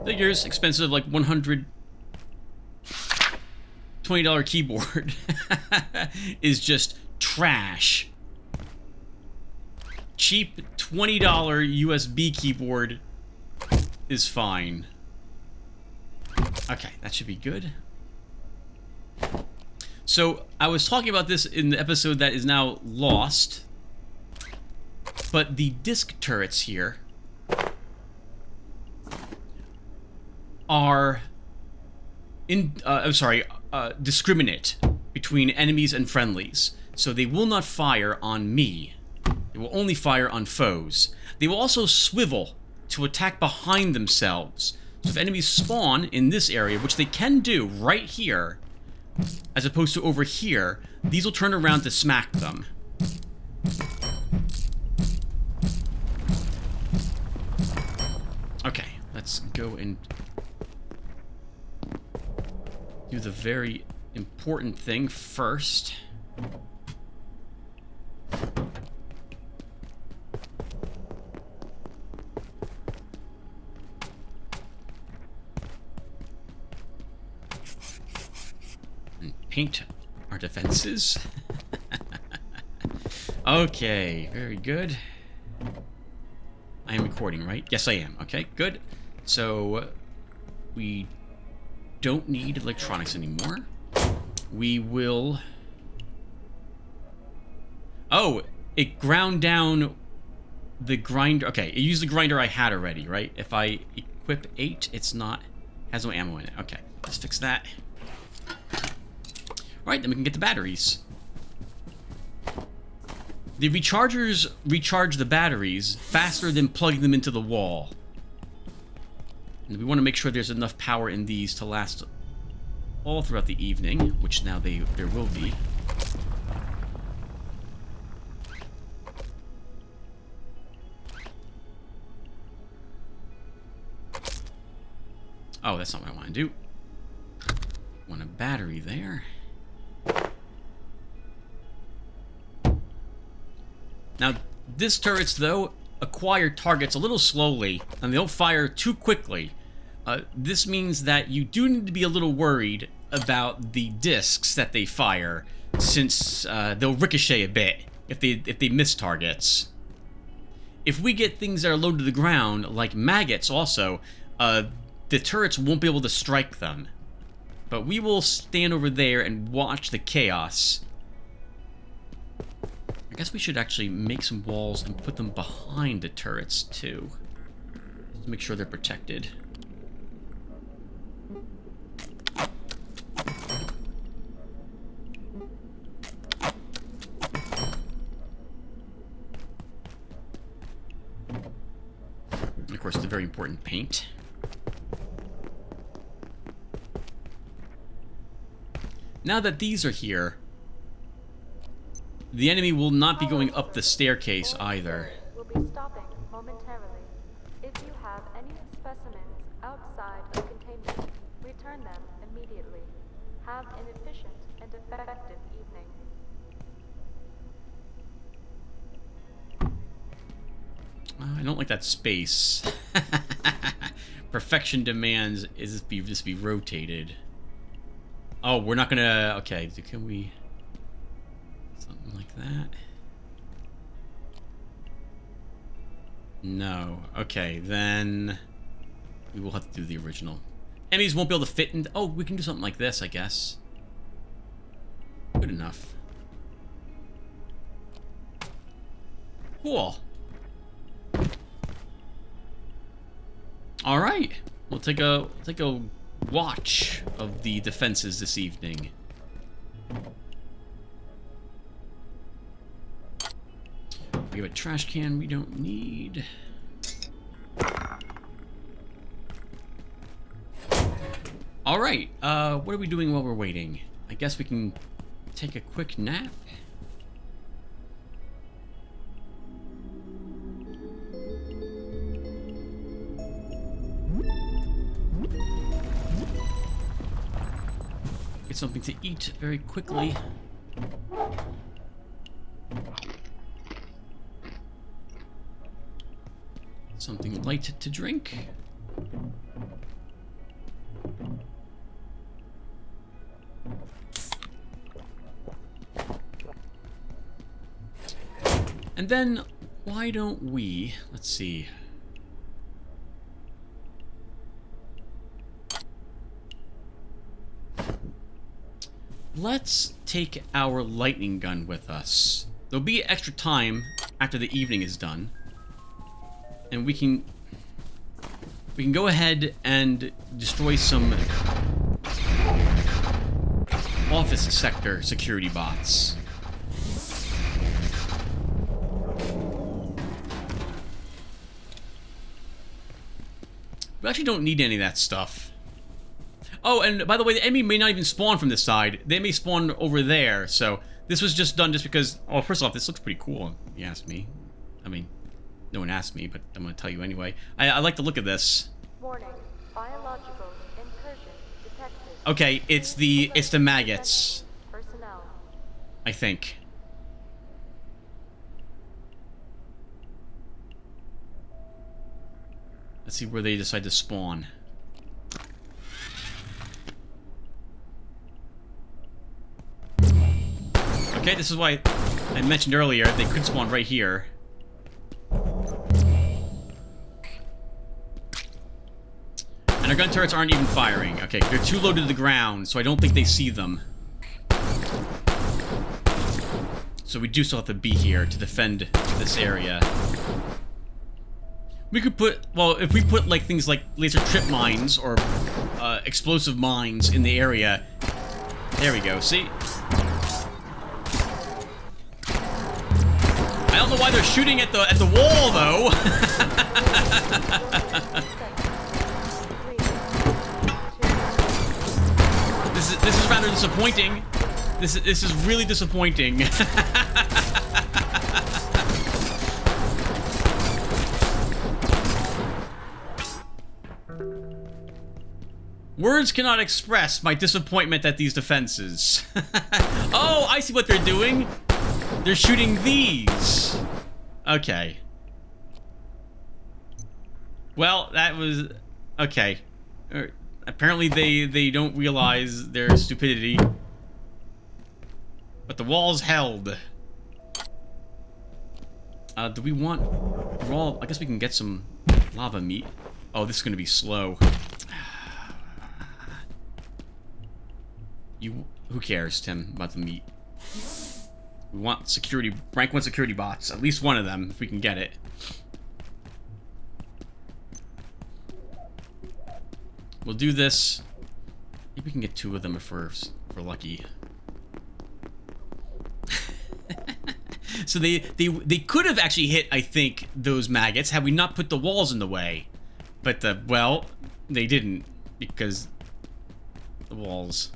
Figures, expensive, like $120 keyboard is just trash. Cheap $20 USB keyboard is fine. Okay, that should be good. So, I was talking about this in the episode that is now lost, but the disc turrets here are discriminate between enemies and friendlies. So they will not fire on me. They will only fire on foes. They will also swivel to attack behind themselves. So if enemies spawn in this area, which they can do right here, as opposed to over here, these will turn around to smack them. Okay, let's go and do the very important thing first. And paint our defenses. Okay, very good. I am recording, right? Yes, I am. Okay, good. So, we don't need electronics anymore. We will... Oh, it ground down the grinder. Okay, it used the grinder I had already, right? If I equip 8, it's not... has no ammo in it. Okay, let's fix that. Alright, then we can get the batteries. The rechargers recharge the batteries faster than plugging them into the wall. And we want to make sure there's enough power in these to last all throughout the evening, which now there will be. Oh, that's not what I want to do. I want a battery there. Now, this turrets, though, acquire targets a little slowly, and they don't fire too quickly. This means that you do need to be a little worried about the discs that they fire, since they'll ricochet a bit if they miss targets. If we get things that are low to the ground, like maggots also, the turrets won't be able to strike them. But we will stand over there and watch the chaos. I guess we should actually make some walls and put them behind the turrets, too. To make sure they're protected. And of course, the very important paint. Now that these are here, the enemy will not be going up the staircase either. We'll be stopping momentarily. If you have any specimens outside of containment, return them immediately. Have an efficient and effective evening. I don't like that space. Perfection demands is this be rotated. Oh, we're not gonna... Okay, can we... Something like that? No. Okay, then... we will have to do the original. Enemies won't be able to fit in... Oh, we can do something like this, I guess. Good enough. Cool. Alright. We'll take a watch of the defenses this evening. We have a trash can we don't need. Alright, what are we doing while we're waiting? I guess we can take a quick nap. Get something to eat very quickly. Something light to drink. And then, why don't we... Let's see. Let's take our lightning gun with us. There'll be extra time after the evening is done. And we can go ahead and destroy some office sector security bots. We actually don't need any of that stuff. Oh, and by the way, the enemy may not even spawn from this side. They may spawn over there, so this was just done just because... Oh, first off, this looks pretty cool, if you ask me. I mean, no one asked me, but I'm going to tell you anyway. I like the look of this. Warning. Biological incursion detected. Okay, it's the maggots, Personnel. I think. Let's see where they decide to spawn. Okay, this is why I mentioned earlier they could spawn right here. And our gun turrets aren't even firing. Okay, they're too low to the ground, so I don't think they see them. So we do still have to be here to defend this area. We could put, well, if we put like things like laser trip mines or explosive mines in the area. There we go, see? I don't know why they're shooting at the wall though. This is rather disappointing. This is really disappointing. Words cannot express my disappointment at these defenses. Oh, I see what they're doing. They're shooting these. Okay. Well, that was... Okay. Apparently they don't realize their stupidity. But the wall's held. Do we want... raw... I guess we can get some lava meat. Oh, this is going to be slow. Who cares, Tim, about the meat? We want security... rank 1 security bots. At least one of them, if we can get it. We'll do this. Maybe we can get 2 of them if we're lucky. So they could have actually hit, I think, those maggots had we not put the walls in the way. But, well, they didn't. Because the walls...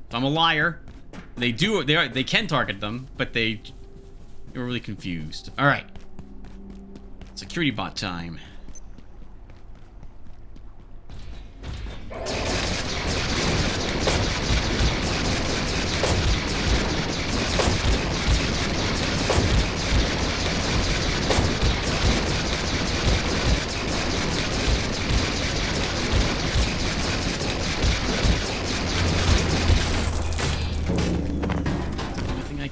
If I'm a liar, they can target them, but they were really confused. All right, security bot time.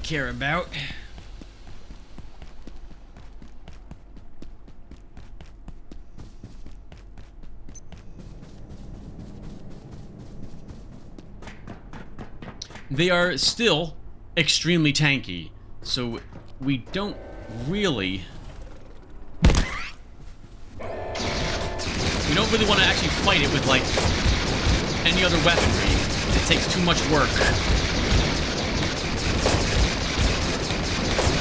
Care about. They are still extremely tanky, so we don't really want to actually fight it with like any other weaponry. It takes too much work.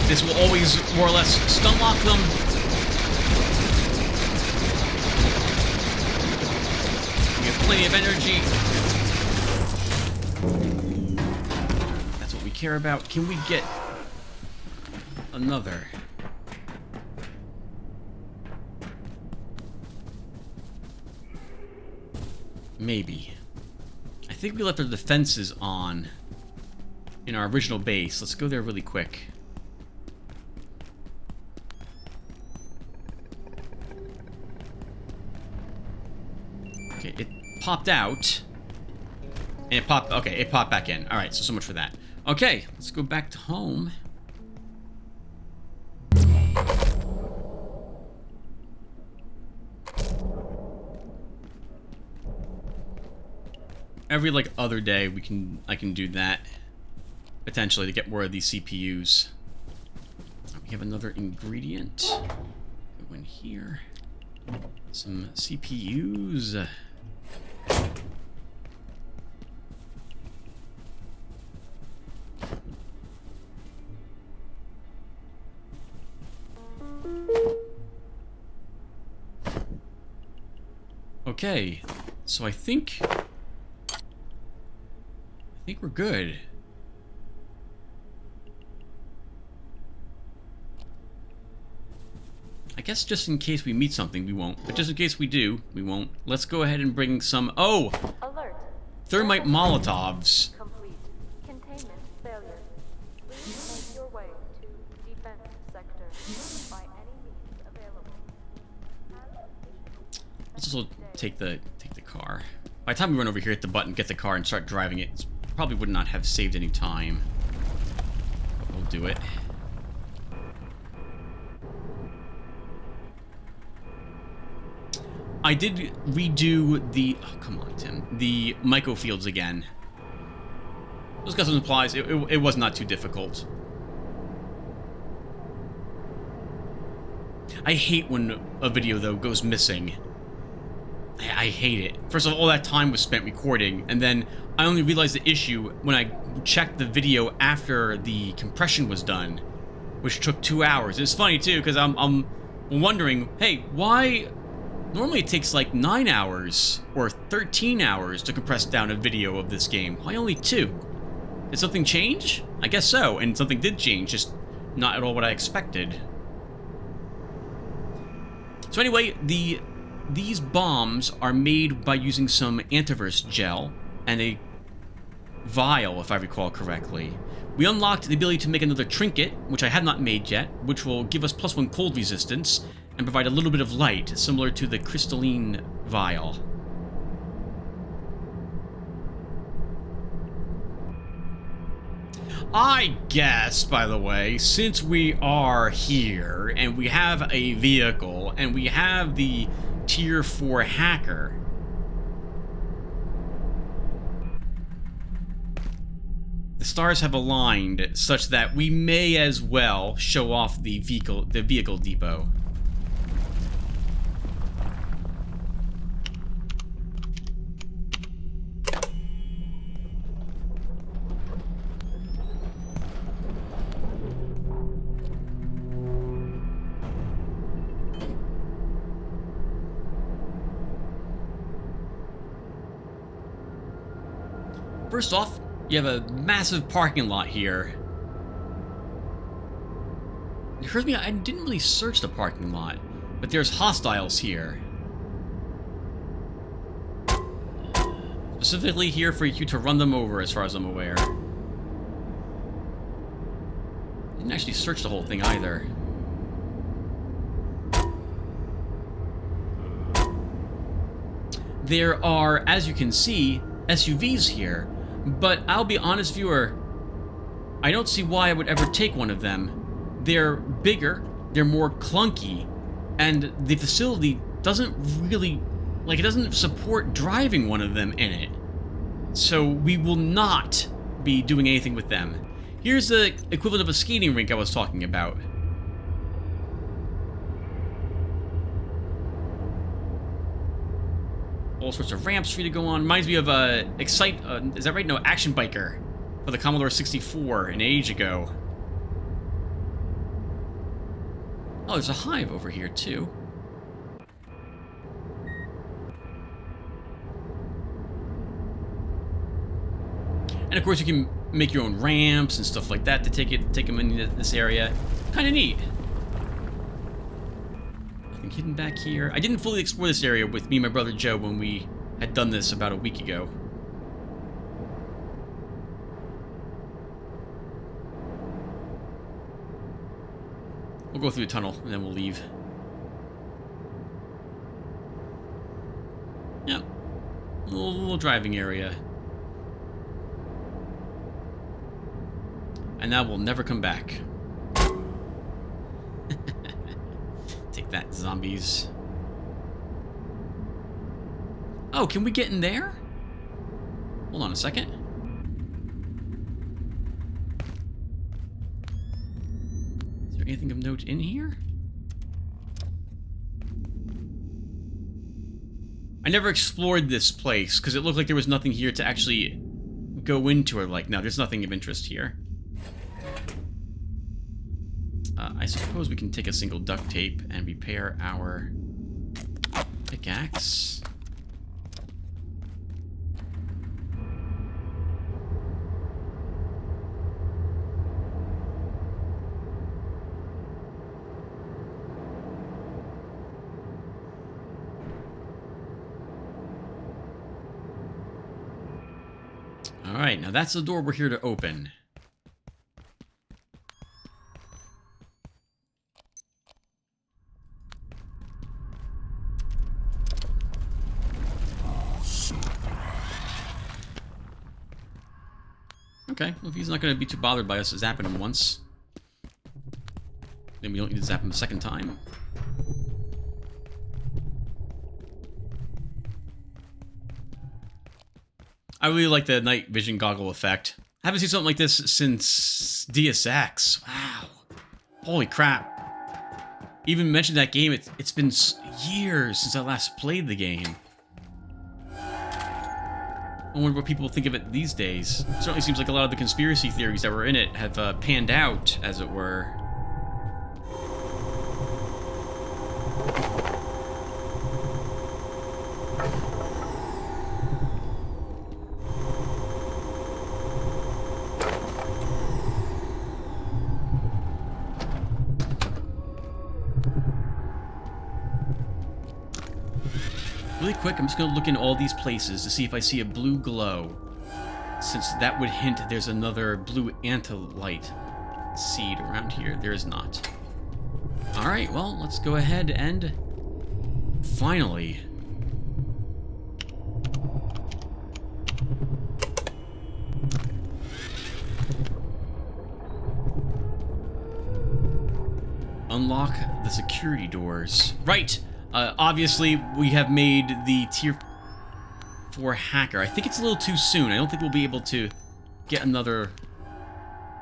This will always, more or less, stun lock them. We have plenty of energy. That's what we care about. Can we get another? Maybe. I think we left our defenses on in our original base. Let's go there really quick. Okay, it popped out. And it popped... Okay, it popped back in. Alright, so much for that. Okay, let's go back to home. every like other day I can do that potentially to get more of these CPUs. We have another ingredient. Go in here. Some CPUs. Okay, so I think we're good. I guess just in case we meet something, we won't. But just in case we do, we won't. Let's go ahead and bring some... Oh! Alert. Thermite Molotovs. Complete. Containment failure. Please make your way to defense sector by any means available. Let's also take the car. By the time we run over here, hit the button, get the car, and start driving it, probably would not have saved any time. But we'll do it. I did redo the... Oh, come on, Tim. The Myco fields again. Those custom supplies, it was not too difficult. I hate when a video, though, goes missing. I hate it. First of all that time was spent recording, and then I only realized the issue when I checked the video after the compression was done, which took 2 hours. It's funny, too, because I'm wondering, hey, why... Normally it takes like 9 hours or 13 hours to compress down a video of this game. Why only 2? Did something change? I guess so, and something did change, just not at all what I expected. So anyway, these bombs are made by using some antivirus gel and a vial, if I recall correctly. We unlocked the ability to make another trinket, which I have not made yet, which will give us +1 cold resistance and provide a little bit of light, similar to the crystalline vial. I guess, by the way, since we are here, and we have a vehicle, and we have the Tier 4 hacker, the stars have aligned such that we may as well show off the vehicle depot. First off, you have a massive parking lot here. It occurs to me I didn't really search the parking lot, but there's hostiles here. Specifically here for you to run them over, as far as I'm aware. Didn't actually search the whole thing either. There are, as you can see, SUVs here. But I'll be honest, viewer, I don't see why I would ever take one of them. They're bigger, they're more clunky, and the facility doesn't really, like, it doesn't support driving one of them in it. So we will not be doing anything with them. Here's the equivalent of a skating rink I was talking about. All sorts of ramps for you to go on. Reminds me of Excite, is that right? No, Action Biker for the Commodore 64 an age ago. Oh, there's a hive over here too. And of course you can make your own ramps and stuff like that to take them into this area. Kind of neat. Hidden back here. I didn't fully explore this area with me and my brother Joe when we had done this about a week ago. We'll go through the tunnel and then we'll leave. Yep. A little driving area. And now we'll never come back. Take that, zombies. Oh, can we get in there? Hold on a second. Is there anything of note in here? I never explored this place because it looked like there was nothing here to actually go into, or like, no, there's nothing of interest here. I suppose we can take a single duct tape and repair our pickaxe. Alright, now that's the door we're here to open. Okay, well, if he's not going to be too bothered by us zapping him once, then we don't need to zap him a second time. I really like the night vision goggle effect. I haven't seen something like this since Deus Ex. Wow. Holy crap. Even mentioned that game, it's been years since I last played the game. I wonder what people think of it these days. It certainly seems like a lot of the conspiracy theories that were in it have panned out, as it were. Really quick, I'm just going to look in all these places to see if I see a blue glow, since that would hint there's another blue antlight seed around here. There is not. Alright, well, let's go ahead and finally unlock the security doors. Right! Obviously, we have made the Tier 4 hacker. I think it's a little too soon. I don't think we'll be able to get another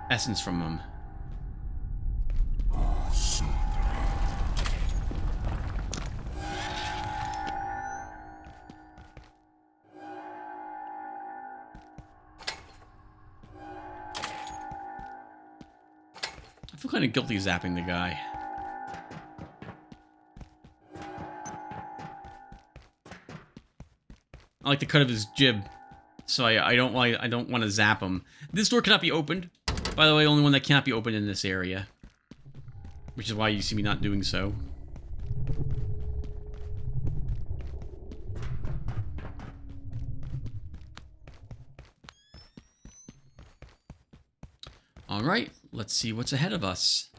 essence from him. I feel kind of guilty zapping the guy. I like the cut of his jib, so I don't want to zap him. This door cannot be opened. By the way, only one that cannot be opened in this area, which is why you see me not doing so. All right, let's see what's ahead of us.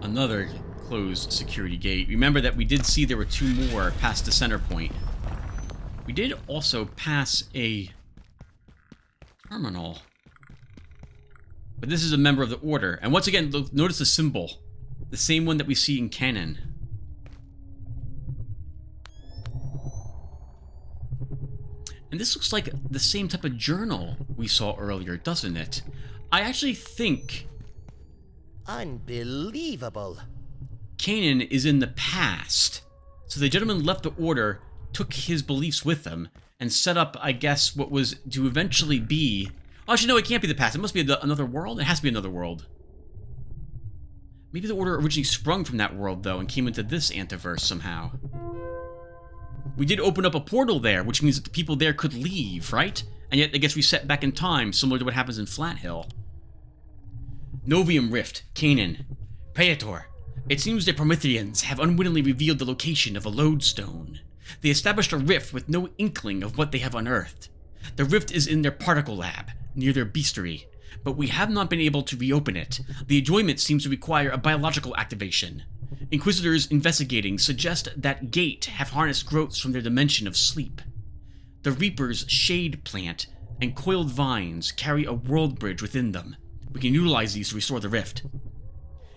Another closed security gate. Remember that we did see there were two more past the center point. We did also pass a terminal. But this is a member of the Order. And once again, look, notice the symbol. The same one that we see in canon. And this looks like the same type of journal we saw earlier, doesn't it? I actually think unbelievable. Kanan is in the past. So the gentleman left the Order, took his beliefs with him, and set up, I guess, what was to eventually be... Oh, actually, no, it can't be the past. It must be another world? It has to be another world. Maybe the Order originally sprung from that world, though, and came into this antiverse somehow. We did open up a portal there, which means that the people there could leave, right? And yet they get reset back in time, similar to what happens in Flat Hill. Novium Rift, Kanan. Praetor. It seems the Prometheans have unwittingly revealed the location of a lodestone. They established a rift with no inkling of what they have unearthed. The rift is in their particle lab, near their beastery, but we have not been able to reopen it. The adjournment seems to require a biological activation. Inquisitors investigating suggest that gate have harnessed growths from their dimension of sleep. The Reaper's shade plant and coiled vines carry a world bridge within them. We can utilize these to restore the rift.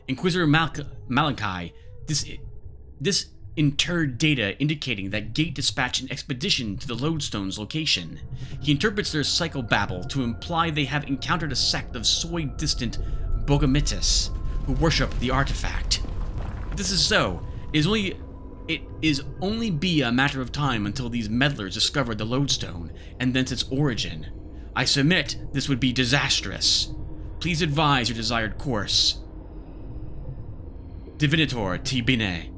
Inquisitor Malachi, this interred data indicating that Gate dispatched an expedition to the Lodestone's location. He interprets their psychobabble to imply they have encountered a sect of soy-distant Bogamitis who worship the artifact. If this is so, it is only be a matter of time until these meddlers discover the Lodestone and thence its origin. I submit this would be disastrous. Please advise your desired course. Divinitor T. Bine.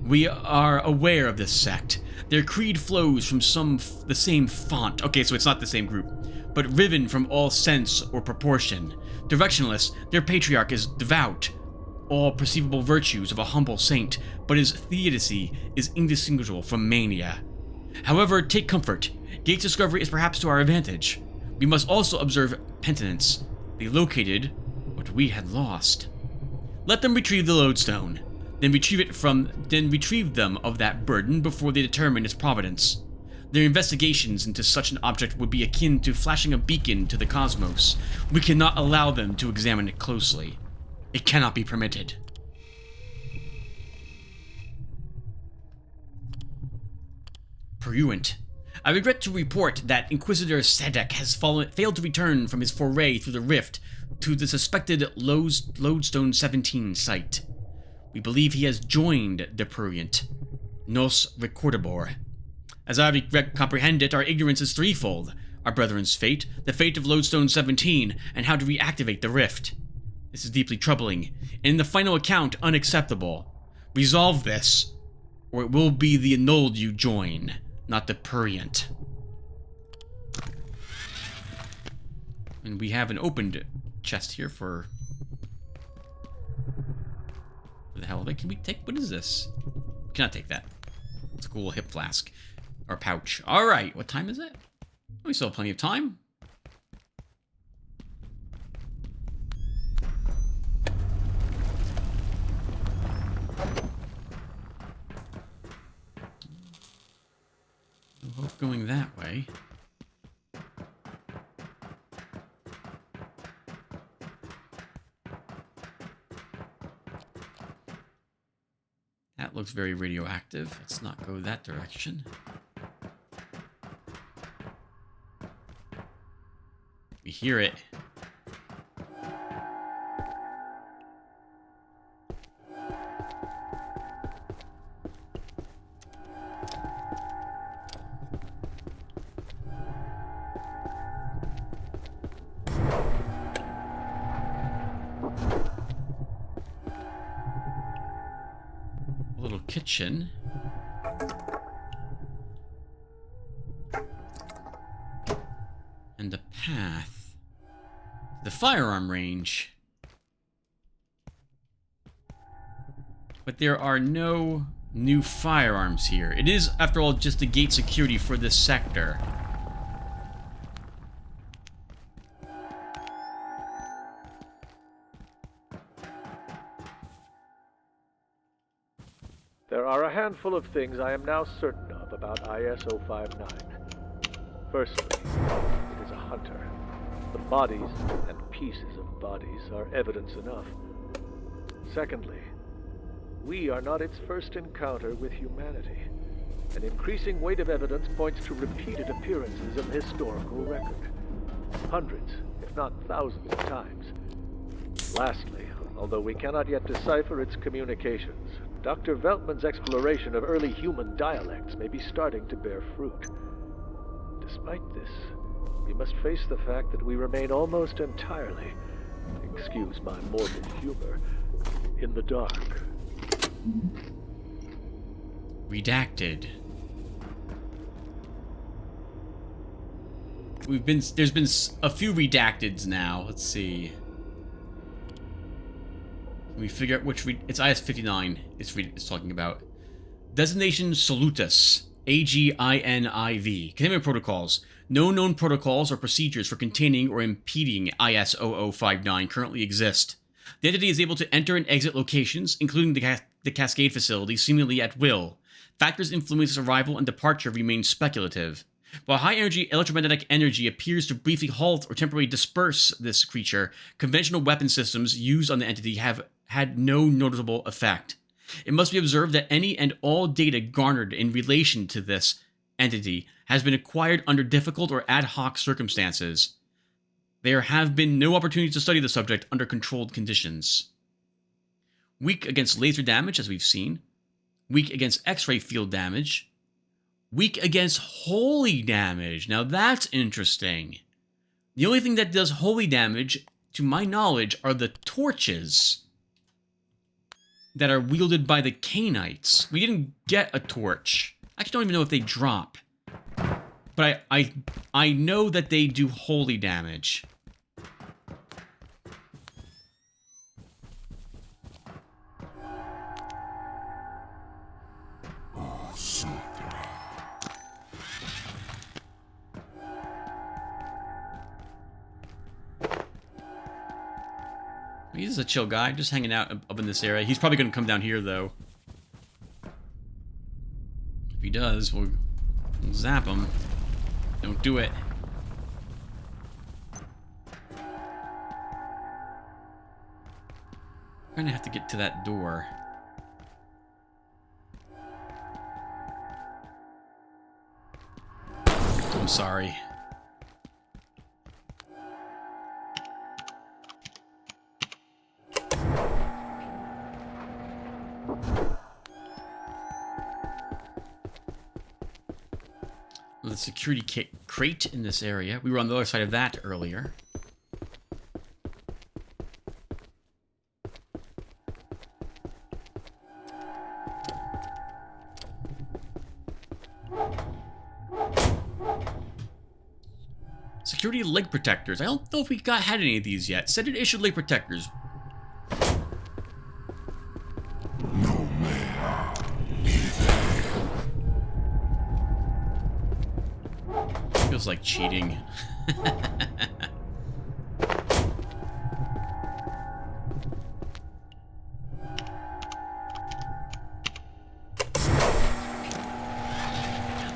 We are aware of this sect. Their creed flows from the same font. Okay, so it's not the same group, but riven from all sense or proportion. Directionless, their patriarch is devout, all perceivable virtues of a humble saint, but his theodicy is indistinguishable from mania. However, take comfort. Gate's discovery is perhaps to our advantage. We must also observe penitence. They located what we had lost. Let them retrieve the Lodestone, then retrieve them of that burden before they determine its providence. Their investigations into such an object would be akin to flashing a beacon to the cosmos. We cannot allow them to examine it closely. It cannot be permitted. Pursuant. I regret to report that Inquisitor Sadek has failed to return from his foray through the rift to the suspected Lodestone 17 site. We believe he has joined the Prurient. Nos recordabor. As I comprehend it, our ignorance is threefold: our brethren's fate, the fate of Lodestone 17, and how to reactivate the rift. This is deeply troubling, and in the final account, unacceptable. Resolve this, or it will be the annulled you join, not the Prurient. And we have an opened chest here for... What the hell of it? Can we take... What is this? We cannot take that. It's a cool hip flask. Or pouch. Alright, what time is it? We still have plenty of time. No hope going that way. That looks very radioactive. Let's not go that direction. We hear it. A little kitchen. And a path. The firearm range. But there are no new firearms here. It is, after all, just the gate security for this sector. There are a handful of things I am now certain of about IS-059. Firstly, it is a hunter. The bodies and pieces of bodies are evidence enough. Secondly, we are not its first encounter with humanity. An increasing weight of evidence points to repeated appearances of historical record. Hundreds, if not thousands of times. Lastly, although we cannot yet decipher its communications, Dr. Veltman's exploration of early human dialects may be starting to bear fruit. Despite this, we must face the fact that we remain almost entirely, excuse my morbid humor, in the dark. Redacted. There's been a few redacteds now. Let's see. Can we figure out which it's IS-59 it's talking about. Designation Solutus. AGINIV. Containment protocols. No known protocols or procedures for containing or impeding IS-0059 currently exist. The entity is able to enter and exit locations, including the Cascade facility, seemingly at will. Factors influencing its arrival and departure remain speculative. While high-energy electromagnetic energy appears to briefly halt or temporarily disperse this creature, conventional weapon systems used on the entity have had no noticeable effect. It must be observed that any and all data garnered in relation to this entity has been acquired under difficult or ad hoc circumstances. There have been no opportunities to study the subject under controlled conditions. Weak against laser damage, as we've seen. Weak against X-ray field damage. Weak against holy damage. Now that's interesting. The only thing that does holy damage, to my knowledge, are the torches that are wielded by the Cainites. We didn't get a torch. I actually don't even know if they drop. But I know that they do holy damage. He's a chill guy, just hanging out up in this area. He's probably going to come down here, though. If he does, we'll zap him. Don't do it. I'm going to have to get to that door. I'm sorry. The security crate in this area. We were on the other side of that earlier. Security leg protectors. I don't know if we had any of these yet. Senate issued leg protectors. Feels like cheating.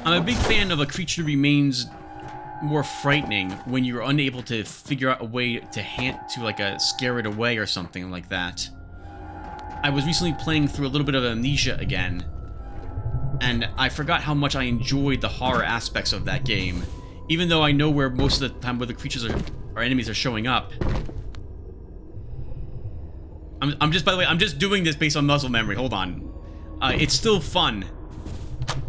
I'm a big fan of a creature remains more frightening when you're unable to figure out a way to scare it away or something like that. I was recently playing through a little bit of Amnesia again, and I forgot how much I enjoyed the horror aspects of that game. Even though I know where most of the time where the creatures or enemies are showing up. I'm just, by the way, I'm just doing this based on muscle memory. Hold on. It's still fun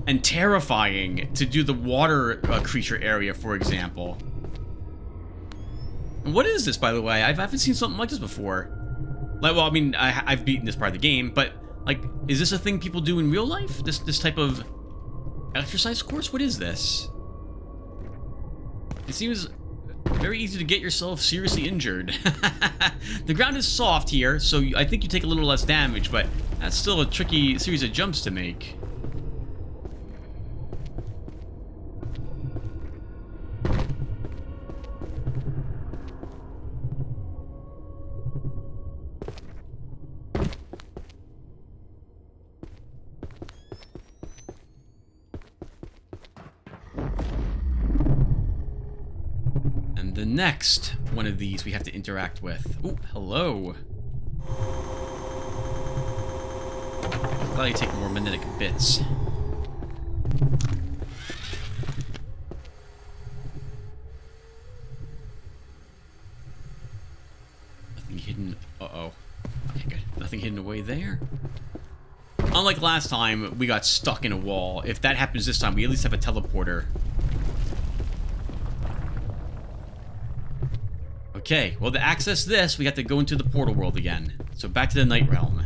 and terrifying to do the water creature area, for example. And what is this, by the way? I haven't seen something like this before. Like, well, I mean, I've beaten this part of the game, but like, is this a thing people do in real life? This type of exercise course? What is this? It seems very easy to get yourself seriously injured. The ground is soft here, so I think you take a little less damage, but that's still a tricky series of jumps to make. The next one of these we have to interact with. Ooh, hello. I'm glad you take more magnetic bits. Nothing hidden. Uh-oh. Okay, good. Nothing hidden away there. Unlike last time, we got stuck in a wall. If that happens this time, we at least have a teleporter. Okay, well, to access this, we have to go into the portal world again. So back to the Night Realm.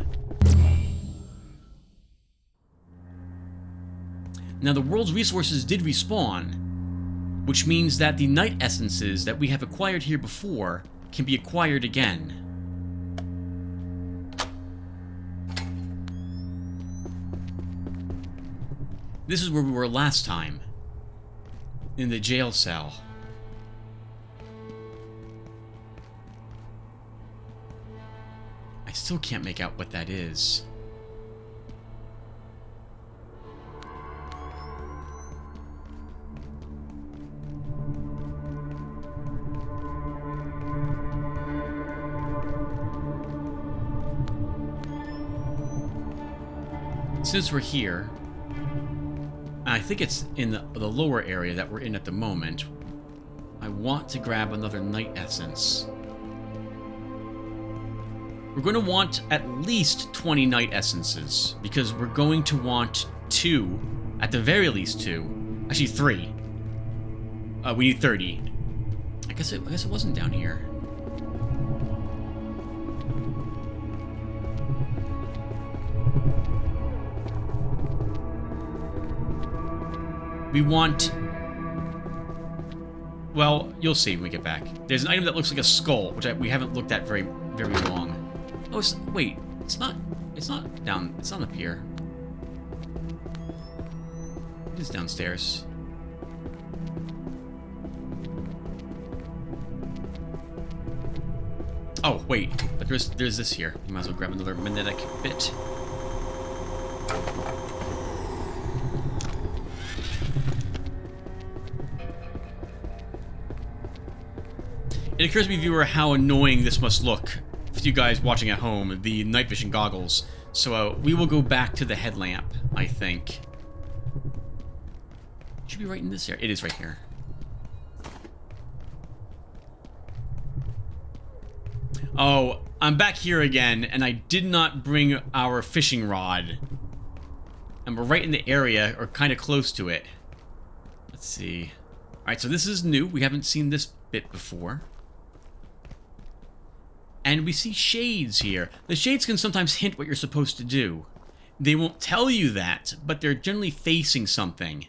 Now, the world's resources did respawn, which means that the night essences that we have acquired here before can be acquired again. This is where we were last time, in the jail cell. I still can't make out what that is. since we're here, and I think it's in the lower area that we're in at the moment, I want to grab another night essence. We're going to want at least 20 night essences, because we're going to want 2, at the very least 2, actually 3. We need 30. I guess it wasn't down here. We want... Well, you'll see when we get back. There's an item that looks like a skull, which we haven't looked at very long. Oh, wait. It's not down... It's not up here. It is downstairs. Oh, wait. But there's this here. We might as well grab another magnetic bit. It occurs to me, viewer, how annoying this must look for you guys watching at home, the night vision goggles. So we will go back to the headlamp, I think. It should be right in this area. It is right here. Oh, I'm back here again, and I did not bring our fishing rod. And we're right in the area, or kind of close to it. Let's see. Alright, so this is new. We haven't seen this bit before. And we see shades here. The shades can sometimes hint what you're supposed to do. They won't tell you that, but they're generally facing something.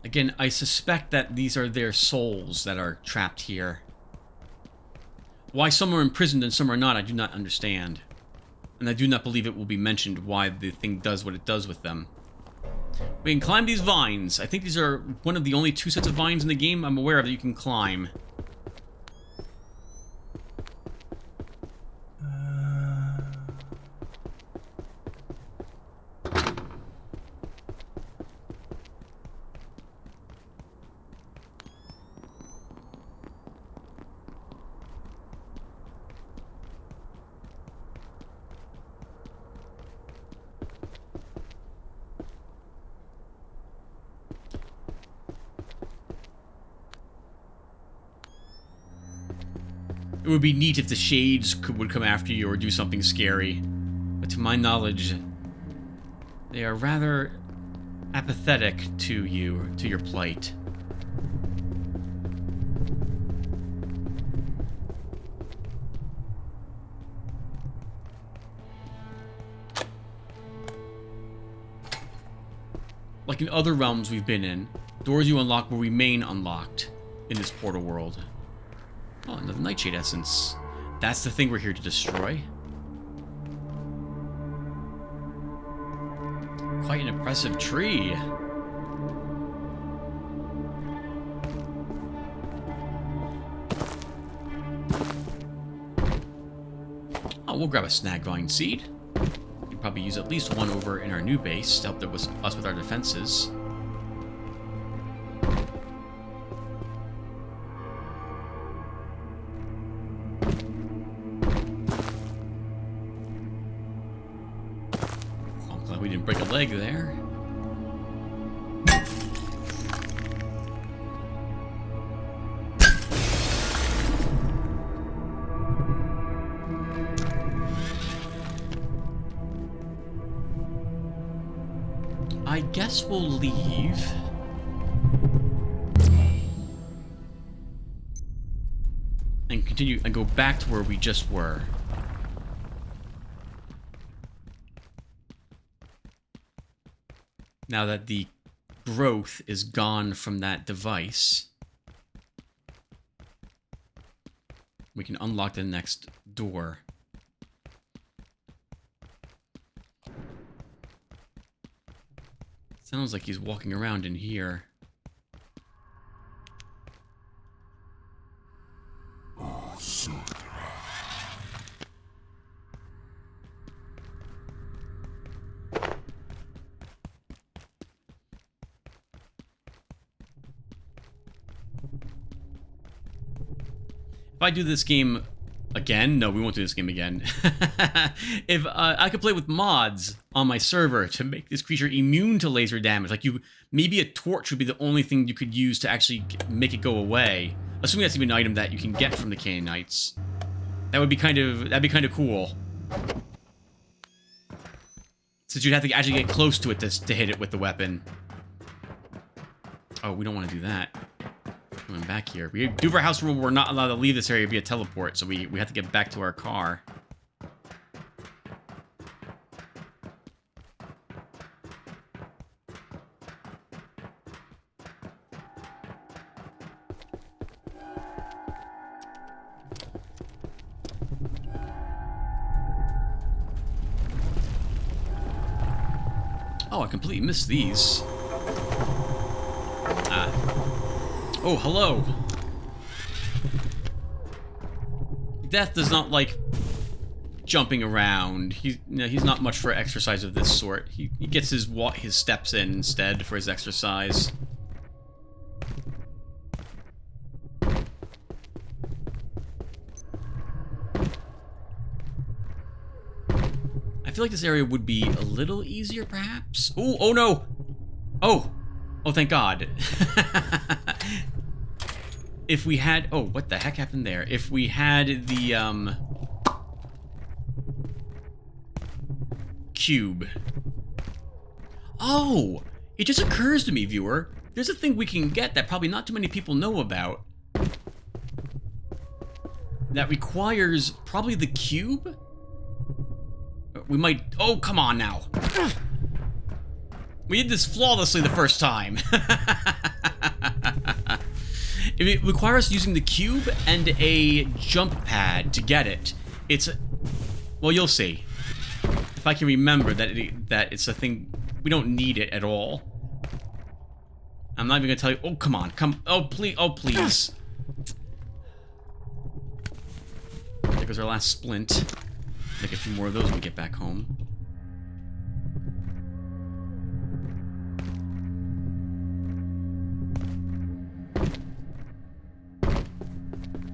Again, I suspect that these are their souls that are trapped here. Why some are imprisoned and some are not, I do not understand. And I do not believe it will be mentioned why the thing does what it does with them. We can climb these vines. I think these are one of the only 2 sets of vines in the game I'm aware of that you can climb. It would be neat if the shades would come after you or do something scary. But to my knowledge, they are rather apathetic to you, to your plight. Like in other realms we've been in, doors you unlock will remain unlocked in this portal world. Oh, another nightshade essence. That's the thing we're here to destroy. Quite an impressive tree. Oh, we'll grab a snagvine seed. We can probably use at least one over in our new base to help us with our defenses. We didn't break a leg there. I guess we'll leave. And continue and go back to where we just were. Now that the growth is gone from that device, we can unlock the next door. Sounds like he's walking around in here. If I do this game again, no, we won't do this game again. If I could play with mods on my server to make this creature immune to laser damage, like maybe a torch would be the only thing you could use to actually make it go away. Assuming that's even an item that you can get from the Canaanites. That'd be kind of cool. Since you'd have to actually get close to it to hit it with the weapon. Oh, we don't want to do that. Going back here. We do have our house rule. We're not allowed to leave this area via teleport, so we have to get back to our car. Oh, I completely missed these. Oh, hello. Death does not like jumping around. He's not much for exercise of this sort. He gets his steps in instead for his exercise. I feel like this area would be a little easier, perhaps. Ooh, oh no! Oh! Oh, thank God. If we had... Oh, what the heck happened there? If we had the, cube. Oh! It just occurs to me, viewer. There's a thing we can get that probably not too many people know about. That requires probably the cube? We might... Oh, come on now. We did this flawlessly the first time. It requires using the cube and a jump pad to get it. It's... Well, you'll see. If I can remember that it's a thing... We don't need it at all. I'm not even gonna tell you... Oh, come on. Oh, please. Oh, please. There goes our last splint. Make a few more of those when we get back home.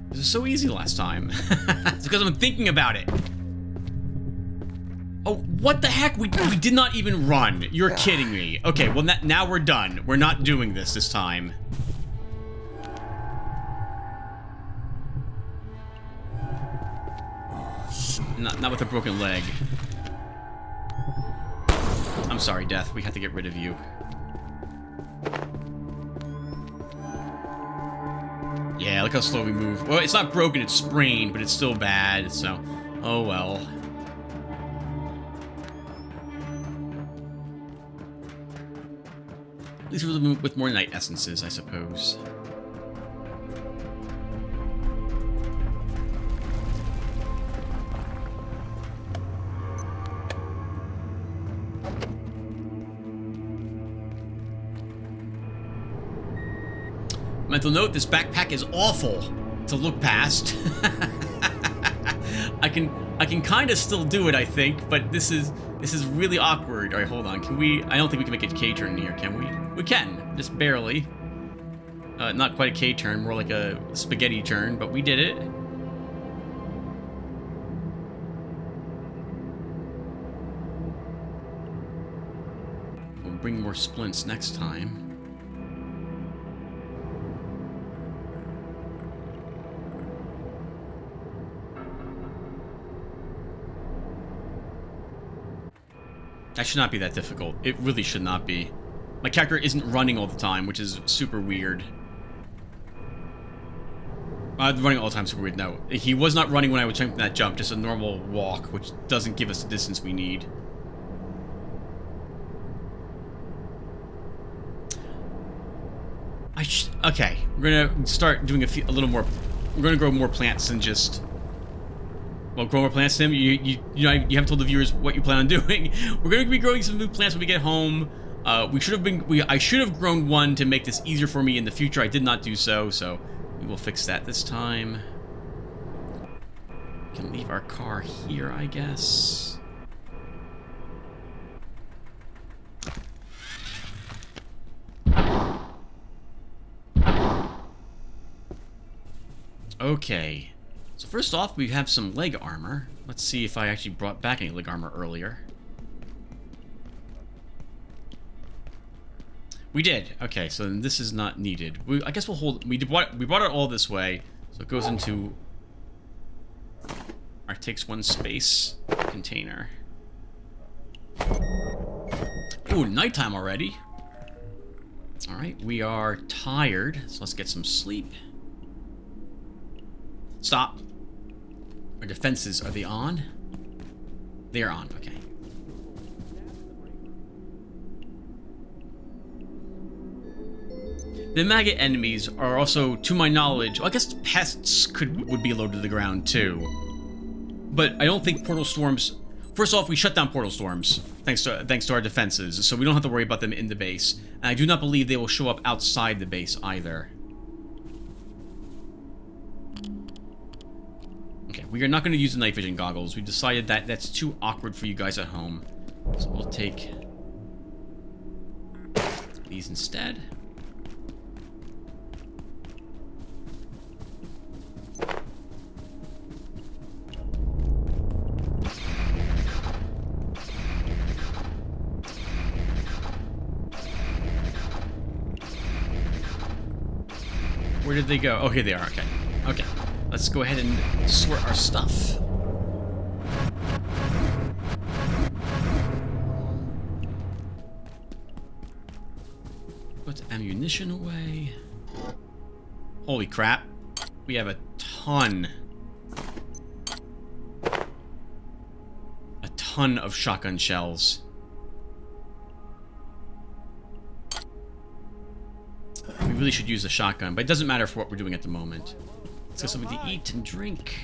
This was so easy last time. It's because I'm thinking about it. Oh, what the heck? We did not even run. You're kidding me. Okay, well, now we're done. We're not doing this time. Not with a broken leg. I'm sorry, Death. We have to get rid of you. Yeah, look how slow we move. Well, it's not broken, it's sprained, but it's still bad, so... Oh, well. At least we're with more night essences, I suppose. Mental note, this backpack is awful to look past. I can kind of still do it, I think, but this is really awkward. All right, hold on. Can we... I don't think we can make a K-turn here, can we? We can, just barely. Not quite a K-turn, more like a spaghetti turn, but we did it. We'll bring more splints next time. That should not be that difficult. It really should not be. My character isn't running all the time, which is super weird. Running all the time, super weird. No, he was not running when I was jumping that jump. Just a normal walk, which doesn't give us the distance we need. Okay, we're gonna start doing a little more. We're gonna grow more plants than just. Well, grow more plants, Tim. You haven't told the viewers what you plan on doing. We're going to be growing some new plants when we get home. I should have grown one to make this easier for me in the future. I did not do so, so we will fix that this time. We can leave our car here, I guess. Okay. So first off, we have some leg armor. Let's see if I actually brought back any leg armor earlier. We did. Okay, so then this is not needed. I guess we'll hold... We brought it all this way, so it goes into... Or takes one space container. Ooh, nighttime already. Alright, we are tired, so let's get some sleep. Stop. Our defenses, are they on? They are on, okay. The maggot enemies are also, to my knowledge, well, I guess pests would be low to the ground too. But I don't think portal storms... First off, we shut down portal storms, thanks to our defenses, so we don't have to worry about them in the base. And I do not believe they will show up outside the base either. Okay, we are not going to use the night vision goggles. We decided that that's too awkward for you guys at home. So we'll take these instead. Where did they go? Oh, here they are. Okay. Okay. Let's go ahead and sort our stuff. Put ammunition away. Holy crap. We have a ton. A ton of shotgun shells. We really should use a shotgun, but it doesn't matter for what we're doing at the moment. Let's get something to eat and drink.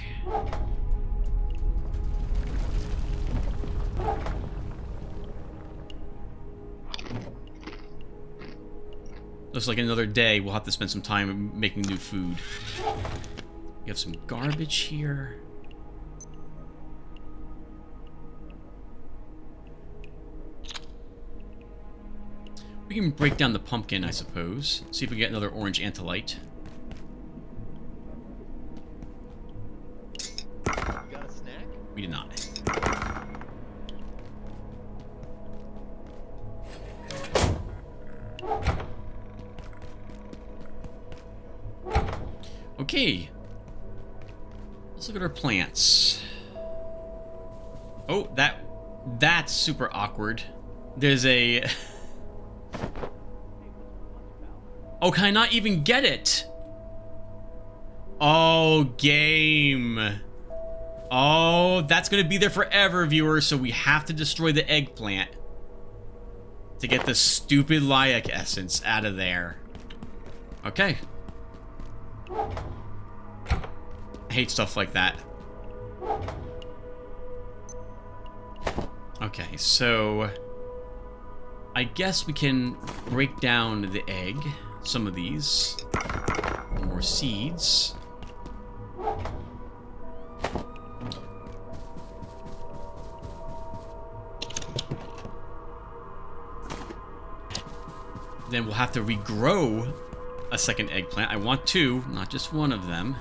Looks like another day we'll have to spend some time making new food. We have some garbage here. We can break down the pumpkin, I suppose. See if we get another orange antolite. Got a snack? We did not. Okay. Let's look at our plants. Oh, that's super awkward. There's a... Oh, can I not even get it? Oh, game. Oh, that's gonna be there forever, viewers, so we have to destroy the eggplant to get the stupid Lyak essence out of there. Okay. I hate stuff like that. Okay, so... I guess we can break down the egg. Some of these. More seeds. Then we'll have to regrow a second eggplant. I want two, not just one of them.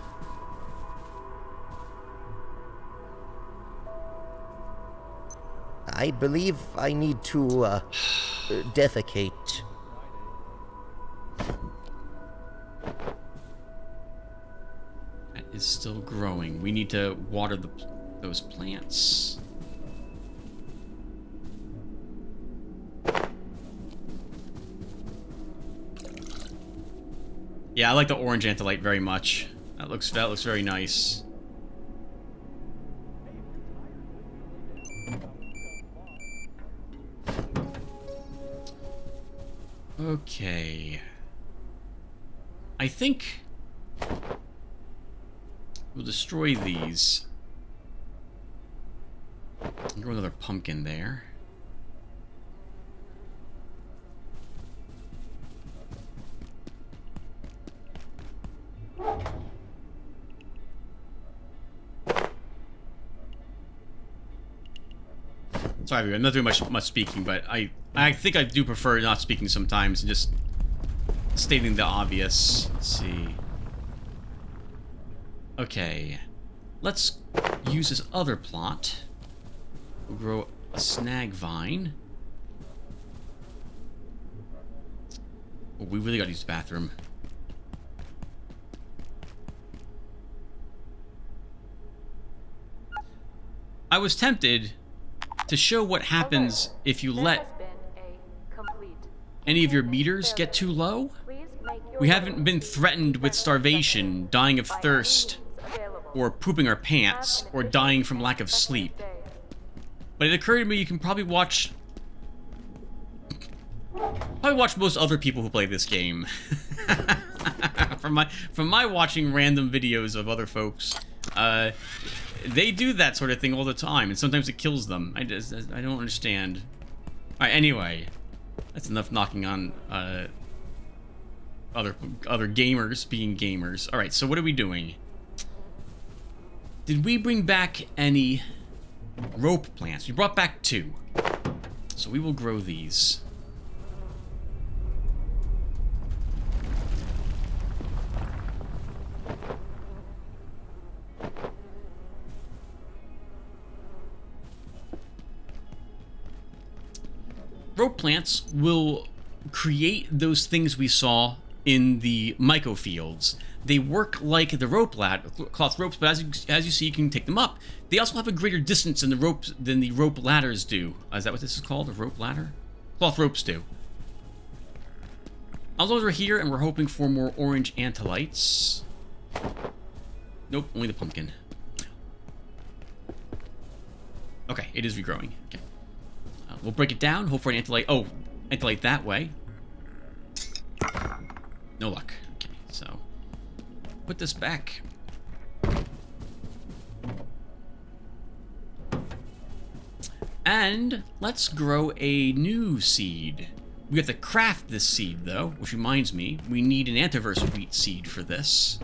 I believe I need to, defecate. That is still growing. We need to water those plants. Yeah, I like the orange antolite very much. That looks very nice. Okay. I think we'll destroy these. Grow another pumpkin there. Sorry, everyone, I'm not doing much speaking, but I think I do prefer not speaking sometimes and just stating the obvious. Let's see. Okay. let's use this other plot. We'll grow a snag vine. Oh, we really gotta use the bathroom. I was tempted to show what happens if you let any of your meters get too low. We haven't been threatened with starvation, dying of thirst, or pooping our pants, or dying from lack of sleep. But it occurred to me you can probably watch most other people who play this game. from my watching random videos of other folks, they do that sort of thing all the time, and sometimes it kills them. I don't understand. All right, anyway, that's enough knocking on other gamers being gamers. All right, so what are we doing? Did we bring back any rope plants? We brought back 2, so we will grow these. Rope plants will create those things we saw in the myco fields. They work like the cloth ropes, but as you see, you can take them up. They also have a greater distance than the rope ladders do. Is that what this is called? A rope ladder? Cloth ropes do. As long as we're here and we're hoping for more orange antalites. Nope, only the pumpkin. Okay, it is regrowing. Okay. We'll break it down, hope for an antlight. Oh, antlight that way. No luck. Okay, so put this back. And let's grow a new seed. We have to craft this seed, though, which reminds me, we need an antiverse wheat seed for this.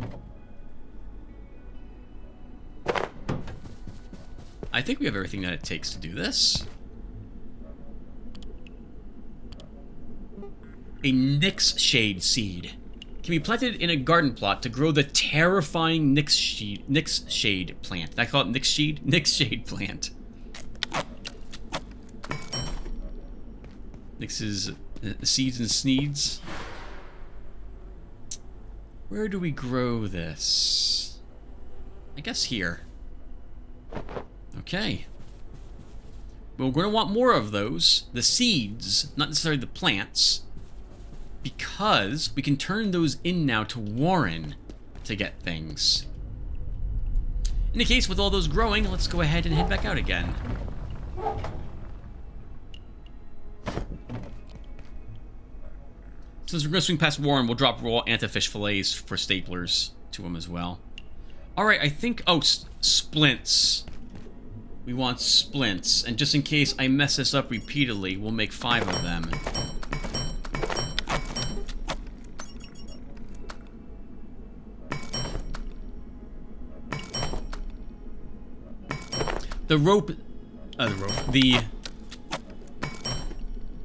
I think we have everything that it takes to do this. A Nyx Shade seed can be planted in a garden plot to grow the terrifying Nyx Shade plant. Did I call it Nyx Shade? Nyx Shade plant. Nyx's seeds and sneeds. Where do we grow this? I guess here. Okay. Well, we're going to want more of those. The seeds, not necessarily the plants. Because we can turn those in now to Warren to get things. In the case, with all those growing, let's go ahead and head back out again. Since we're going to swing past Warren, we'll drop raw antifish fillets for staplers to him as well. Alright, I think... Oh, splints. We want splints. And just in case I mess this up repeatedly, we'll make 5 of them.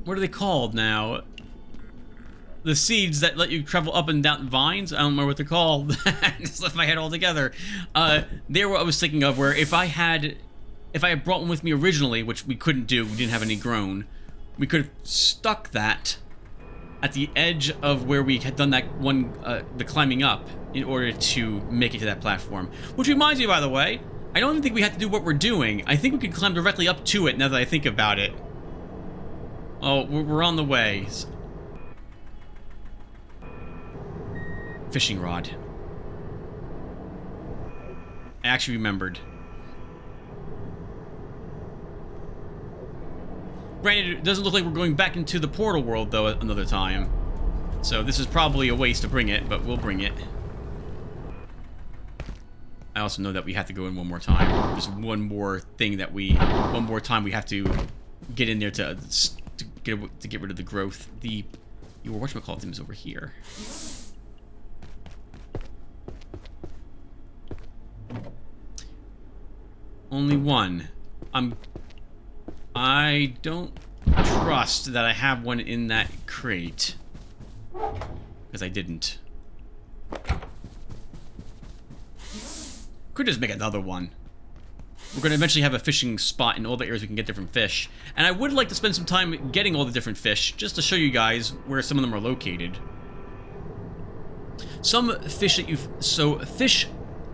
What are they called now? The seeds that let you travel up and down vines? I don't remember what they're called. I just left my head altogether. They're what I was thinking of, where if I had brought one with me originally, which we couldn't do, we didn't have any grown, we could have stuck that at the edge of where we had done that one, the climbing up, in order to make it to that platform. Which reminds me, by the way, I don't even think we have to do what we're doing. I think we could climb directly up to it now that I think about it. Oh, we're on the way. Fishing rod. I actually remembered. Granted, it doesn't look like we're going back into the portal world, though, another time. So this is probably a waste to bring it, but we'll bring it. I also know that we have to go in one more time. There's one more thing that one more time we have to get in there to get rid of the growth. Your whatchamacallit is over here. Only one. I don't trust that I have one in that crate. Because I didn't. Could just make another one. We're going to eventually have a fishing spot in all the areas we can get different fish. And I would like to spend some time getting all the different fish, just to show you guys where some of them are located. Some fish that you've... So, fish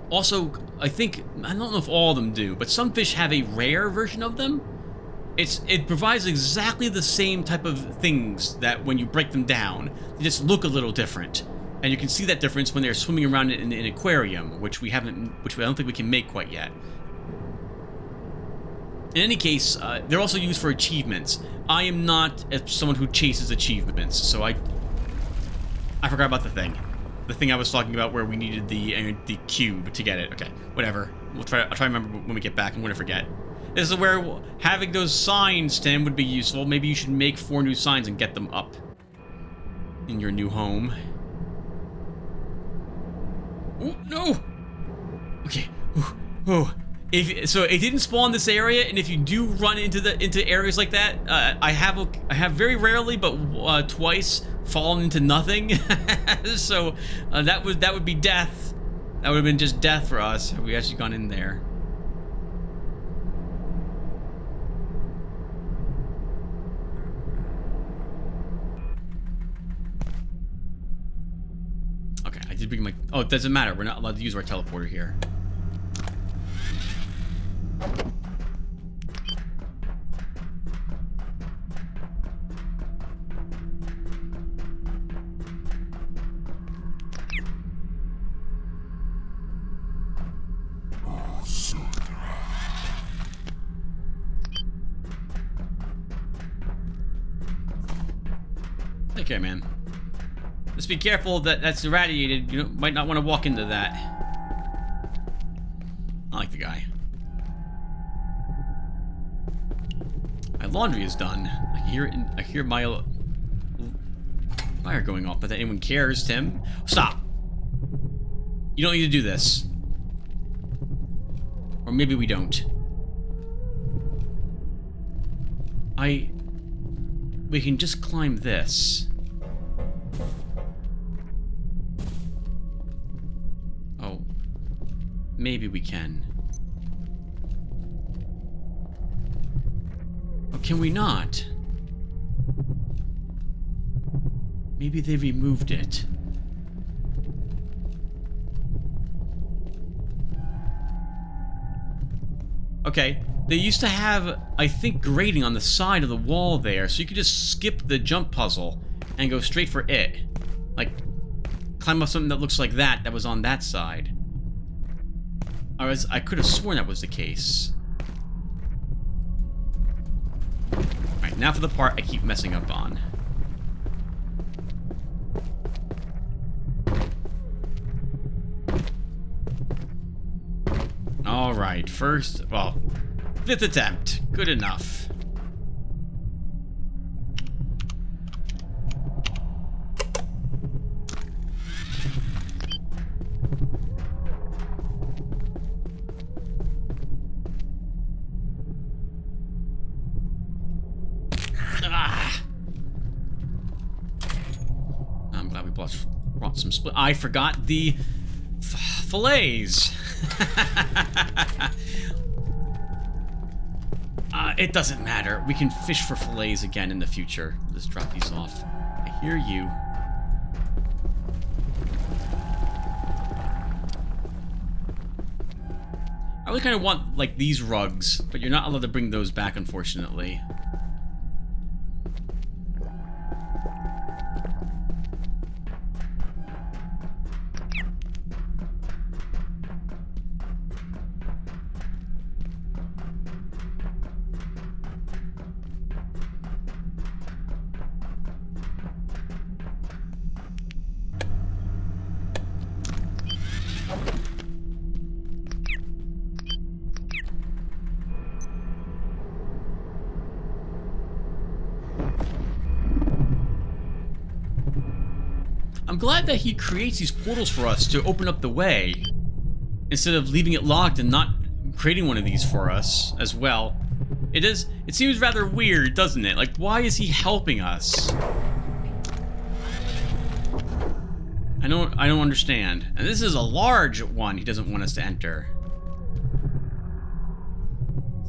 also, I think... I don't know if all of them do, but some fish have a rare version of them. It provides exactly the same type of things that when you break them down, they just look a little different. And you can see that difference when they're swimming around in an aquarium, which I don't think we can make quite yet. In any case, they're also used for achievements. I am not someone who chases achievements, so I forgot about the thing. The thing I was talking about where we needed the cube to get it. Okay, whatever. I'll try to remember when we get back. I'm going to forget. This is where having those signs, Tim, would be useful. Maybe you should make 4 new signs and get them up in your new home. Oh, no! Okay. Oh. So it didn't spawn this area, and if you do run into areas like that, I have very rarely, but twice, fallen into nothing. So that would be death. That would have been just death for us had we actually gone in there. Okay, I did bring my... Oh, it doesn't matter. We're not allowed to use our teleporter here. Okay, man. Just be careful that that's irradiated. You might not want to walk into that. I like the guy. My laundry is done. I hear my fire going off, but that anyone cares, Tim. Stop! You don't need to do this. Or maybe we don't. We can just climb this. Oh. Maybe we can. Or can we not? Maybe they removed it. Okay. They used to have, I think, grating on the side of the wall there, so you could just skip the jump puzzle and go straight for it. Like, climb up something that looks like that was on that side. I could have sworn that was the case. Alright, now for the part I keep messing up on. Alright, first, well... 5th attempt. Good enough. Ah. I'm glad we brought some split. I forgot the fillets. It doesn't matter. We can fish for fillets again in the future. Let's drop these off. I hear you. I really kind of want, like, these rugs, but you're not allowed to bring those back, unfortunately. I'm glad that he creates these portals for us to open up the way, instead of leaving it locked and not creating one of these for us as well. It seems rather weird, doesn't it? Like, why is he helping us? I don't understand. And this is a large one he doesn't want us to enter.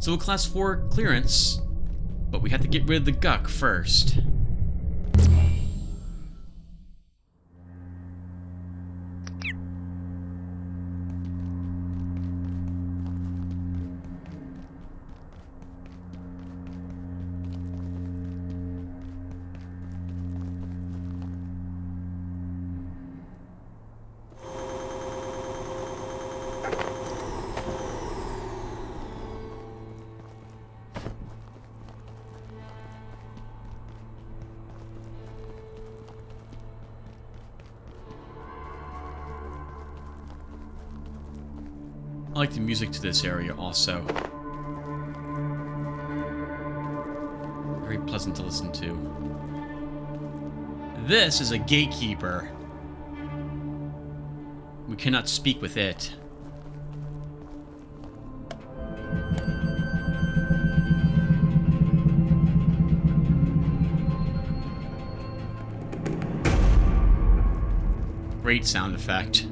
Still a class 4 clearance, but we have to get rid of the Guck first. I like the music to this area also. Very pleasant to listen to. This is a gatekeeper. We cannot speak with it. Great sound effect.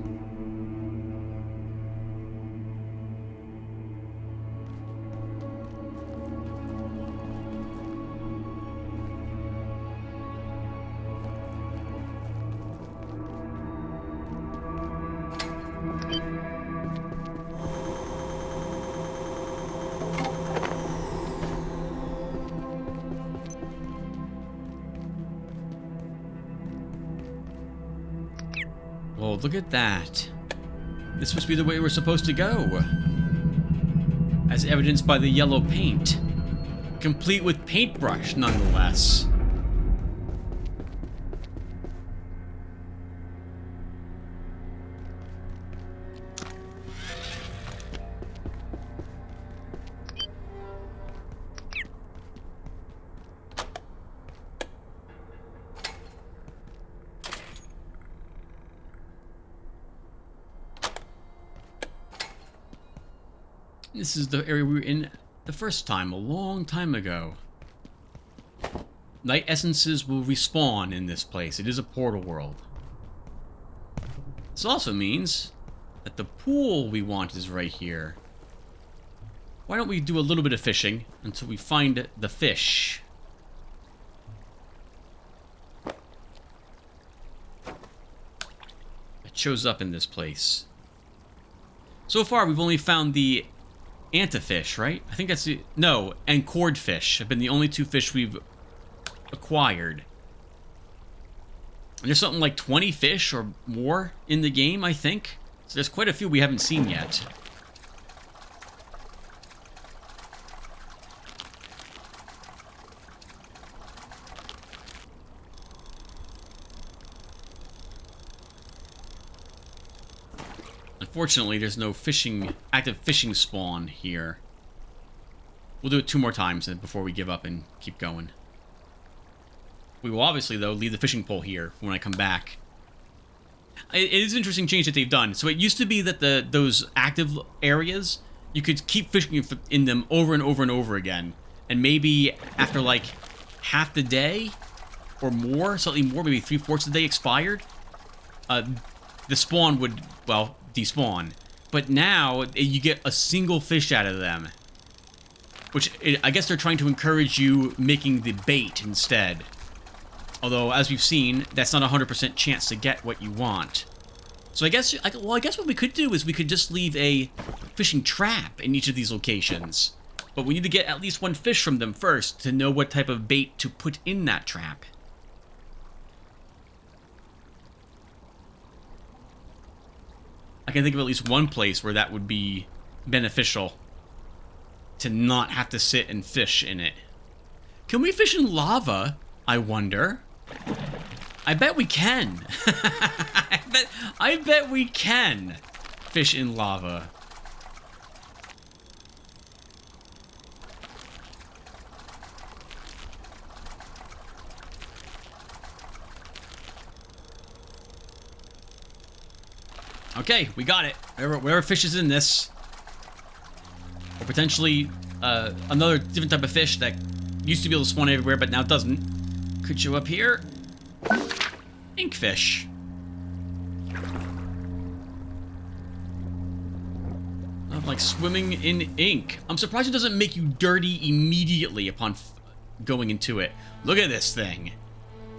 Well, look at that. This must be the way we're supposed to go. As evidenced by the yellow paint. Complete with paintbrush, nonetheless. This is the area we were in the first time, a long time ago. Night essences will respawn in this place. It is a portal world. This also means that the pool we want is right here. Why don't we do a little bit of fishing until we find the fish? It shows up in this place. So far, we've only found the antifish, right? I think that's the... No, and cordfish have been the only two fish we've acquired. And there's something like 20 fish or more in the game, I think. So there's quite a few we haven't seen yet. Unfortunately, there's no active fishing spawn here. We'll do it 2 more times before we give up and keep going. We will obviously, though, leave the fishing pole here when I come back. It is an interesting change that they've done. So it used to be that those active areas, you could keep fishing in them over and over and over again. And maybe after like half the day or more, slightly more, maybe 3/4 of the day expired, the spawn would, well, despawn. But now you get a single fish out of them, which I guess they're trying to encourage you making the bait instead. Although, as we've seen, that's not a 100% chance to get what you want. So I guess what we could do is we could just leave a fishing trap in each of these locations. But we need to get at least 1 fish from them first to know what type of bait to put in that trap. I can think of at least one place where that would be beneficial. To not have to sit and fish in it. Can we fish in lava, I wonder? I bet we can. I bet we can fish in lava. Okay, we got it. Whatever fish is in this. Or potentially another different type of fish that used to be able to spawn everywhere, but now doesn't. Could show up here. Inkfish. Like swimming in ink. I'm surprised it doesn't make you dirty immediately upon going into it. Look at this thing.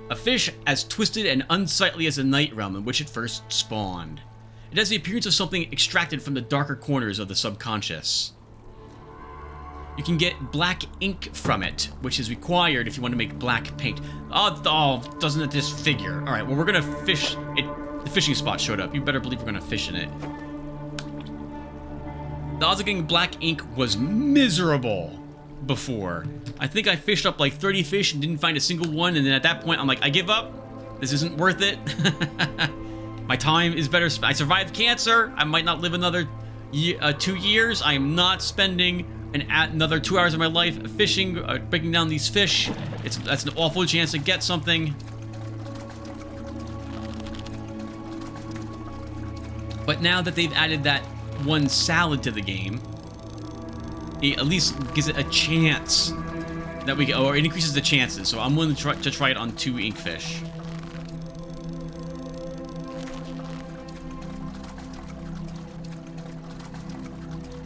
A fish as twisted and unsightly as the night realm in which it first spawned. It has the appearance of something extracted from the darker corners of the subconscious. You can get black ink from it, which is required if you want to make black paint. Oh, doesn't it just figure? Alright, well, we're gonna fish it. The fishing spot showed up. You better believe we're gonna fish in it. The odds of getting black ink was miserable before. I think I fished up like 30 fish and didn't find a single one, and then at that point, I'm like, I give up. This isn't worth it. My time is better. I survived cancer. I might not live another 2 years. I am not spending another 2 hours of my life fishing, breaking down these fish. That's an awful chance to get something. But now that they've added that one salad to the game, it at least gives it a chance that we can, or it increases the chances. So I'm willing to try it on 2 inkfish.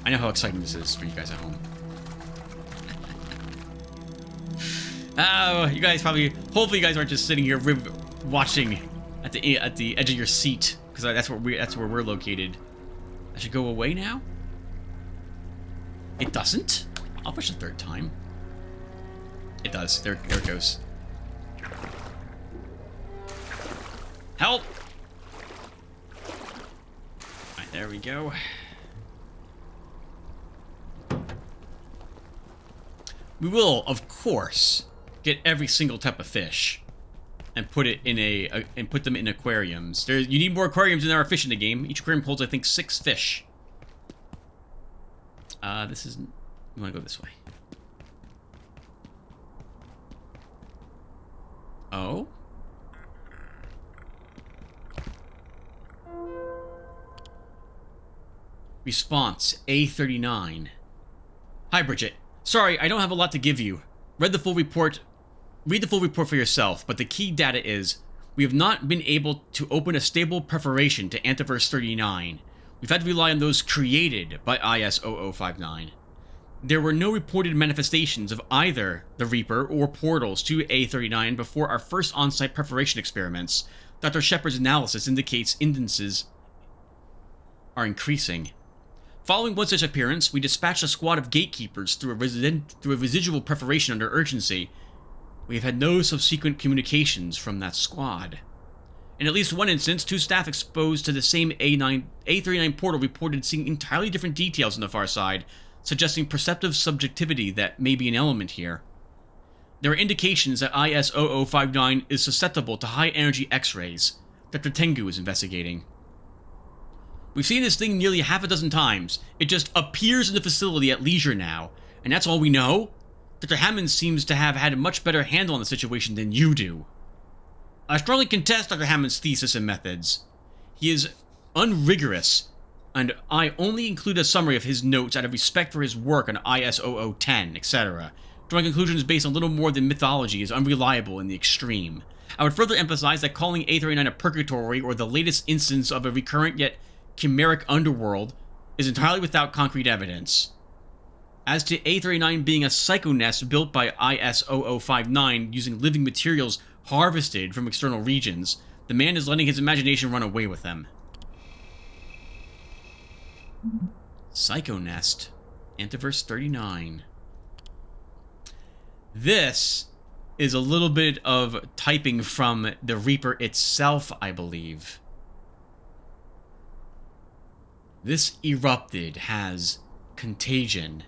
I know how exciting this is for you guys at home. Oh, you guys hopefully you guys aren't just sitting here watching at the edge of your seat, because that's where we're located. I should go away now? It doesn't? I'll push a 3rd time. It does. There it goes. Help! Alright, there we go. We will, of course, get every single type of fish and put it in put them in aquariums. You need more aquariums than there are fish in the game. Each aquarium holds, I think, 6 fish. This is. You want to go this way? Oh. Response A39. Hi, Bridget. Sorry, I don't have a lot to give you. Read the full report for yourself, but the key data is we have not been able to open a stable perforation to Antiverse 39. We've had to rely on those created by IS-0059. There were no reported manifestations of either the Reaper or portals to A39 before our first on-site perforation experiments. Dr. Shepard's analysis indicates instances are increasing. Following one such appearance, we dispatched a squad of gatekeepers through a residual perforation under urgency. We have had no subsequent communications from that squad. In at least one instance, 2 staff exposed to the same A39 portal reported seeing entirely different details on the far side, suggesting perceptive subjectivity that may be an element here. There are indications that IS-0059 is susceptible to high-energy X-rays. Dr. Tengu is investigating. We've seen this thing nearly half a dozen times. It just appears in the facility at leisure now, and that's all we know? Dr. Hammond seems to have had a much better handle on the situation than you do. I strongly contest Dr. Hammond's thesis and methods. He is unrigorous, and I only include a summary of his notes out of respect for his work on IS-0010, etc. Drawing conclusions based on little more than mythology is unreliable in the extreme. I would further emphasize that calling A39 a purgatory or the latest instance of a recurrent yet chimeric underworld is entirely without concrete evidence. As to A39 being a psychonest built by IS-0059 using living materials harvested from external regions, the man is letting his imagination run away with him. Psychonest. Antiverse 39. This is a little bit of typing from the Reaper itself, I believe. This erupted has contagion,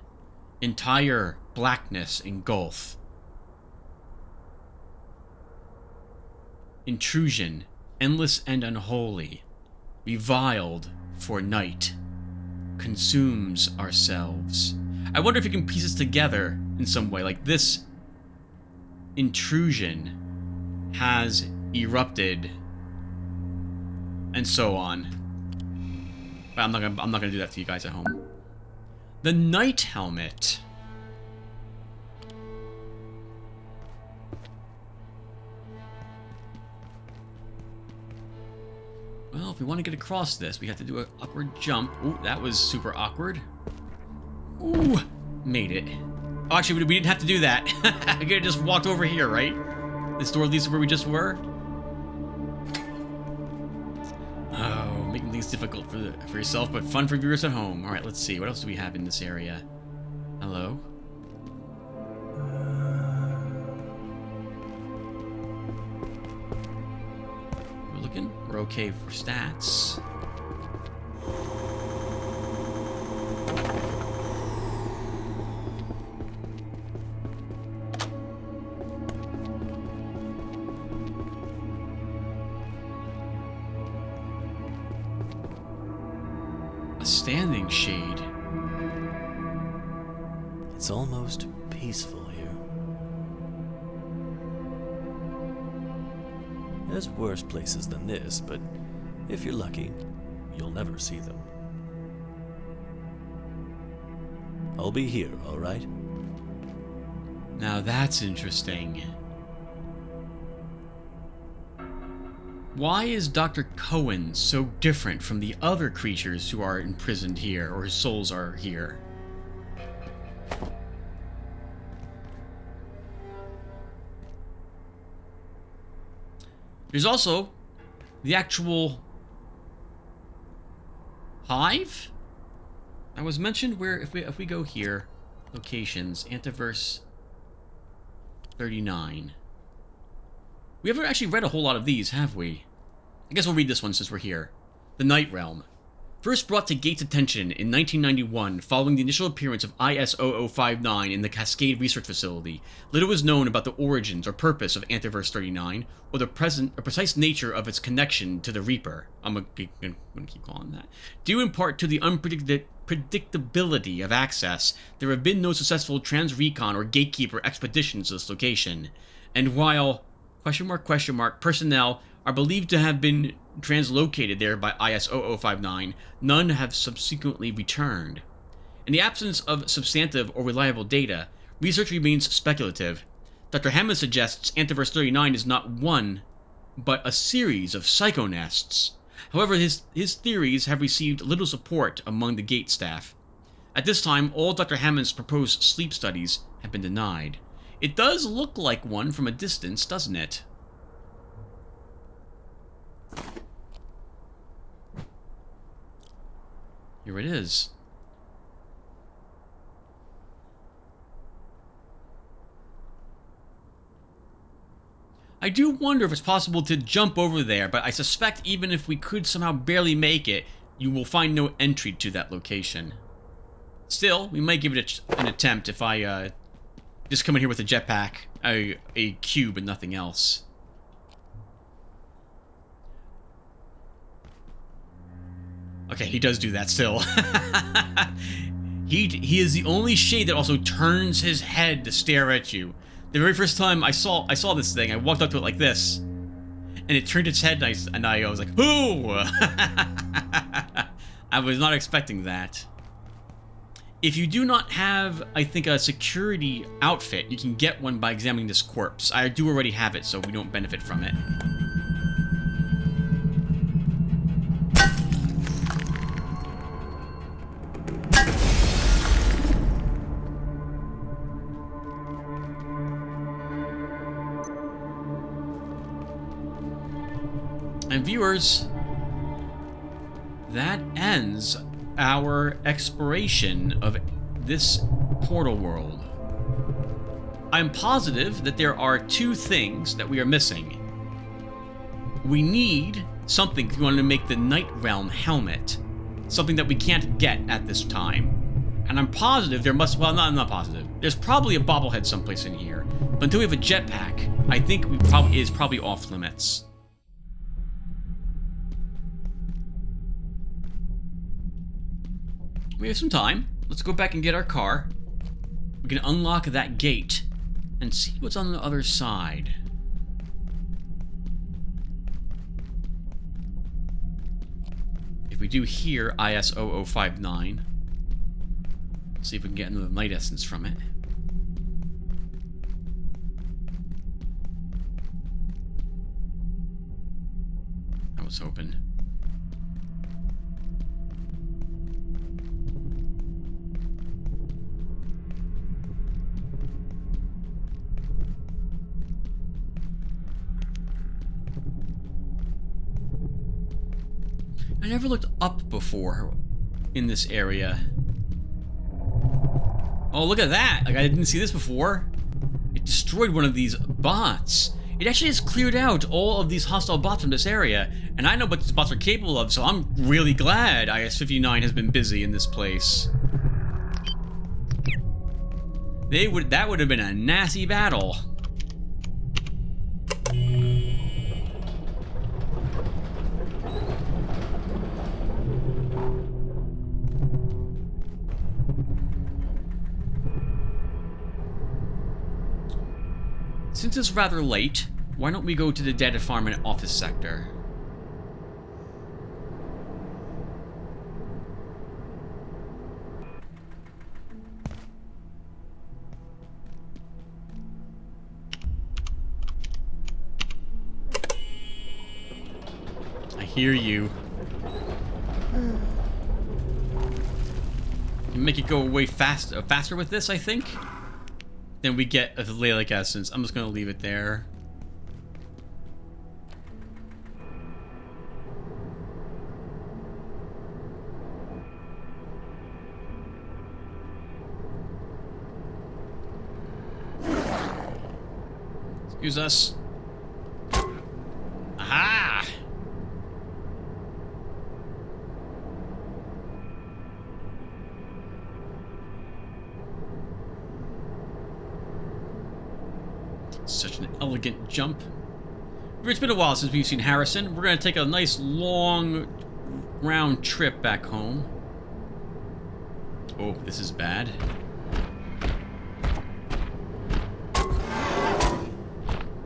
entire blackness engulf. Intrusion, endless and unholy, reviled for night, consumes ourselves. I wonder if you can piece this together in some way, like this intrusion has erupted, and so on. But I'm not gonna do that to you guys at home. The Night Helmet. Well, if we want to get across this, we have to do an upward jump. Ooh, that was super awkward. Ooh, made it. Oh, actually, we didn't have to do that. I could have just walked over here, right? This door leads to where we just were. Oh, making things difficult for yourself, but fun for viewers at home. All right, let's see. What else do we have in this area? Hello? We're looking. We're okay for stats. Standing shade. It's almost peaceful here. There's worse places than this, but if you're lucky, you'll never see them. I'll be here, all right? Now that's interesting. Why is Dr. Cohen so different from the other creatures who are imprisoned here, or whose souls are here? There's also the actual hive that was mentioned, where if we go here, locations, Antiverse 39. We haven't actually read a whole lot of these, have we? I guess we'll read this one since we're here. The Night Realm. First brought to Gates' attention in 1991 following the initial appearance of IS-0059 in the Cascade Research Facility, little was known about the origins or purpose of Antiverse 39, or the precise nature of its connection to the Reaper. I'm gonna keep calling that. Due in part to the unpredictability of access, there have been no successful trans-recon or gatekeeper expeditions to this location. And while... personnel are believed to have been translocated there by IS-0059, none have subsequently returned. In the absence of substantive or reliable data, research remains speculative. Dr. Hammond suggests Antiverse 39 is not one, but a series of psychonests. However, his theories have received little support among the Gate staff. At this time, all Dr. Hammond's proposed sleep studies have been denied. It does look like one from a distance, doesn't it? Here it is. I do wonder if it's possible to jump over there, but I suspect even if we could somehow barely make it, you will find no entry to that location. Still, we might give it an attempt if I just come in here with a jetpack, a cube, and nothing else. Okay, he does do that still. He is the only shade that also turns his head to stare at you. The very first time I saw this thing, I walked up to it like this, and it turned its head, and I was like, "Who?" I was not expecting that. If you do not have, I think, a security outfit, you can get one by examining this corpse. I do already have it, so we don't benefit from it. And viewers, that ends our exploration of this portal world. I'm positive that there are two things that we are missing. We need something if we want to make the Night Realm helmet. Something that we can't get at this time. And I'm positive there must... Well, I'm not positive. There's probably a bobblehead someplace in here. But until we have a jetpack, I think it is probably off limits. We have some time. Let's go back and get our car. We can unlock that gate and see what's on the other side. If we do hear IS-0059, let's see if we can get another light essence from it. I was hoping. I never looked up before in this area. Oh, look at that! Like, I didn't see this before. It destroyed one of these bots. It actually has cleared out all of these hostile bots from this area, and I know what these bots are capable of, so I'm really glad IS-59 has been busy in this place. That would have been a nasty battle. Since it's rather late, why don't we go to the data farm and office sector? I hear you. You make it go away faster with this, I think. Then we get a Lalic essence. I'm just gonna leave it there. Excuse us. Aha! Such an elegant jump. It's been a while since we've seen Harrison. We're going to take a nice long round trip back home. Oh, this is bad.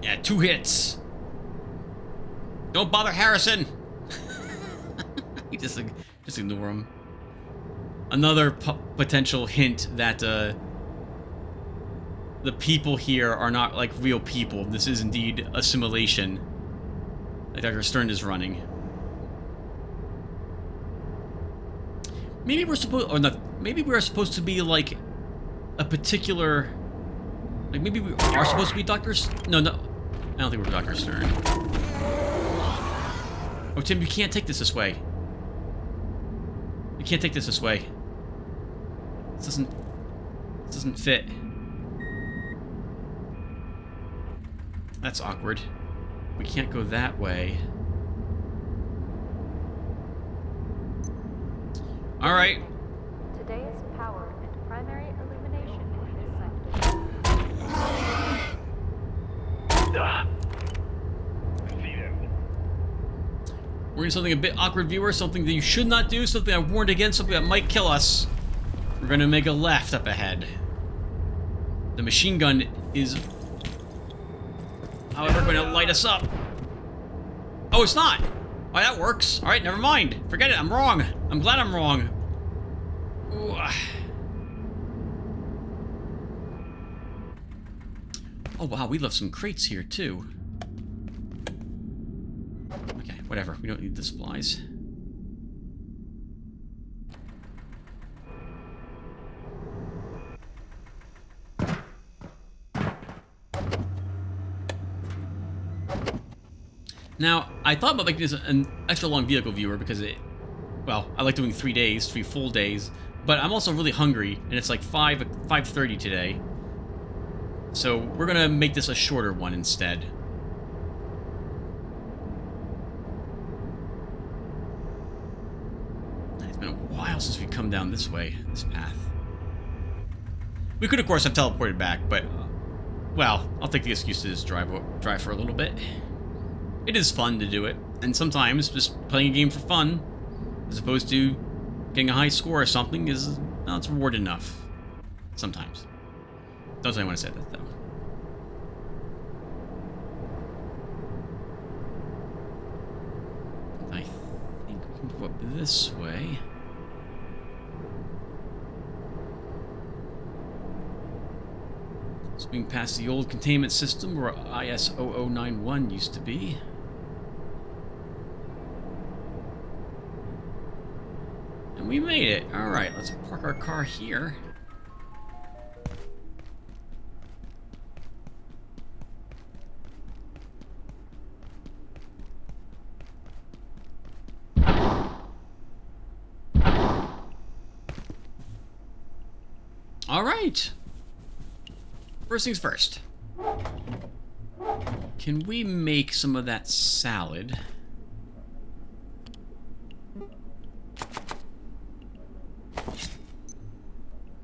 Yeah, 2 hits. Don't bother Harrison. You just ignore him. Another potential hint that the people here are not like real people. This is indeed a simulation that Dr. Stern is running. Maybe we're supposed, or not, maybe we're supposed to be like a particular, like maybe we are supposed to be Dr. No, I don't think we're Dr. Stern. Oh, Tim, you can't take this way. You can't take this way. This doesn't fit. That's awkward. We can't go that way. Alright. Today's power and primary illumination in this sector. We're doing something a bit awkward, viewer. Something that you should not do. Something I warned against. Something that might kill us. We're gonna make a left up ahead. The machine gun is, however, going to light us up. Oh, it's not. Oh, that works. All right, never mind. Forget it. I'm wrong. I'm glad I'm wrong. Ooh. Oh, wow. We left some crates here, too. Okay, whatever. We don't need the supplies. Now, I thought about making this an extra long vehicle viewer because well, I like doing 3 days, 3 full days, but I'm also really hungry, and it's like 5:30 today. So we're gonna make this a shorter one instead. It's been a while since we've come down this way, this path. We could, of course, have teleported back, but, well, I'll take the excuse to just drive for a little bit. It is fun to do it, and sometimes just playing a game for fun, as opposed to getting a high score or something, is, well, it's reward enough. Sometimes. Don't tell anyone I said that, though. I think we can go up this way. Swing past the old containment system where IS-0091 used to be. And we made it. Alright, let's park our car here. All right. First things first. Can we make some of that salad?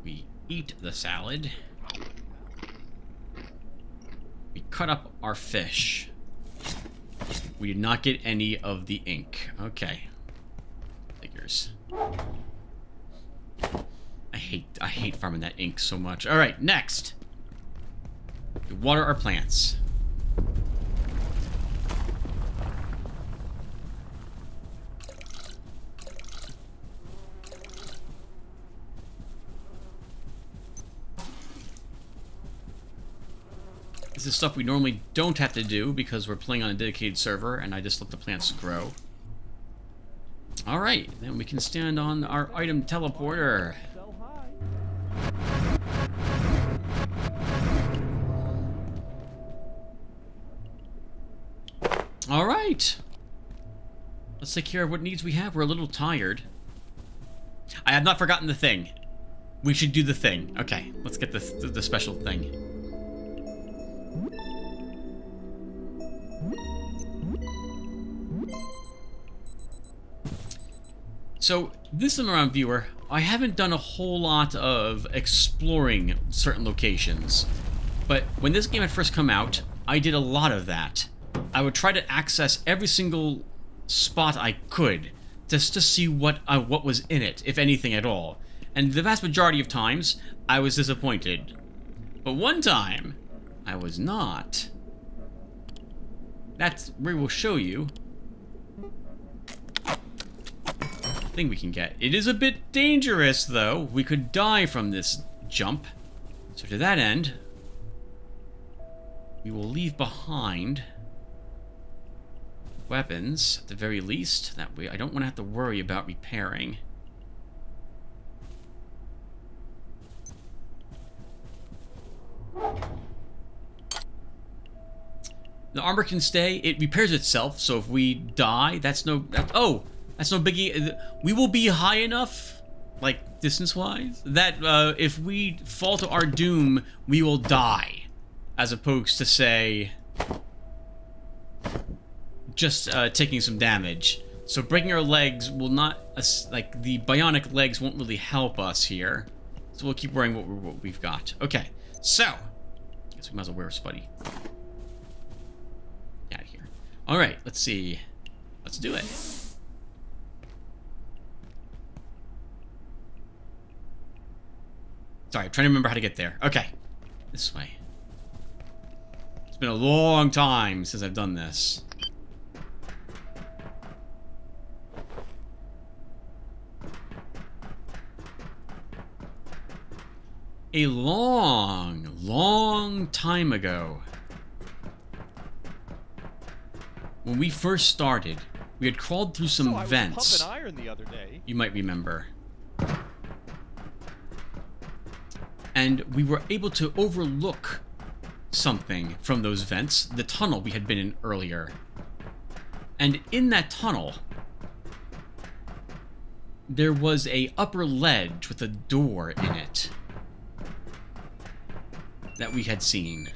We eat the salad. We cut up our fish. We did not get any of the ink. Okay. Figures. I hate farming that ink so much. All right, next. We water our plants. This is stuff we normally don't have to do because we're playing on a dedicated server and I just let the plants grow. Alright, then we can stand on our item teleporter. Alright. Let's take care of what needs we have. We're a little tired. I have not forgotten the thing. We should do the thing. Okay, let's get the special thing. So, this time around, viewer, I haven't done a whole lot of exploring certain locations. But when this game had first come out, I did a lot of that. I would try to access every single spot I could, just to see what was in it, if anything at all. And the vast majority of times, I was disappointed. But one time, I was not. That's where we'll show you thing we can get. It is a bit dangerous, though. We could die from this jump. So to that end, we will leave behind weapons, at the very least. That way I don't want to have to worry about repairing. The armor can stay. It repairs itself, so if we die, that's no biggie. We will be high enough, like, distance-wise, that if we fall to our doom, we will die. As opposed to, say, just taking some damage. So breaking our legs will not, like, the bionic legs won't really help us here. So we'll keep wearing what we've got. Okay, so, I guess we might as well wear a Spuddy. Out of here. Alright, let's see. Let's do it. Sorry, I'm trying to remember how to get there. Okay, this way. It's been a long time since I've done this. A long, long time ago, when we first started, we had crawled through some vents. I was pumping iron the other day. You might remember. And we were able to overlook something from those vents, the tunnel we had been in earlier. And in that tunnel, there was a upper ledge with a door in it that we had seen.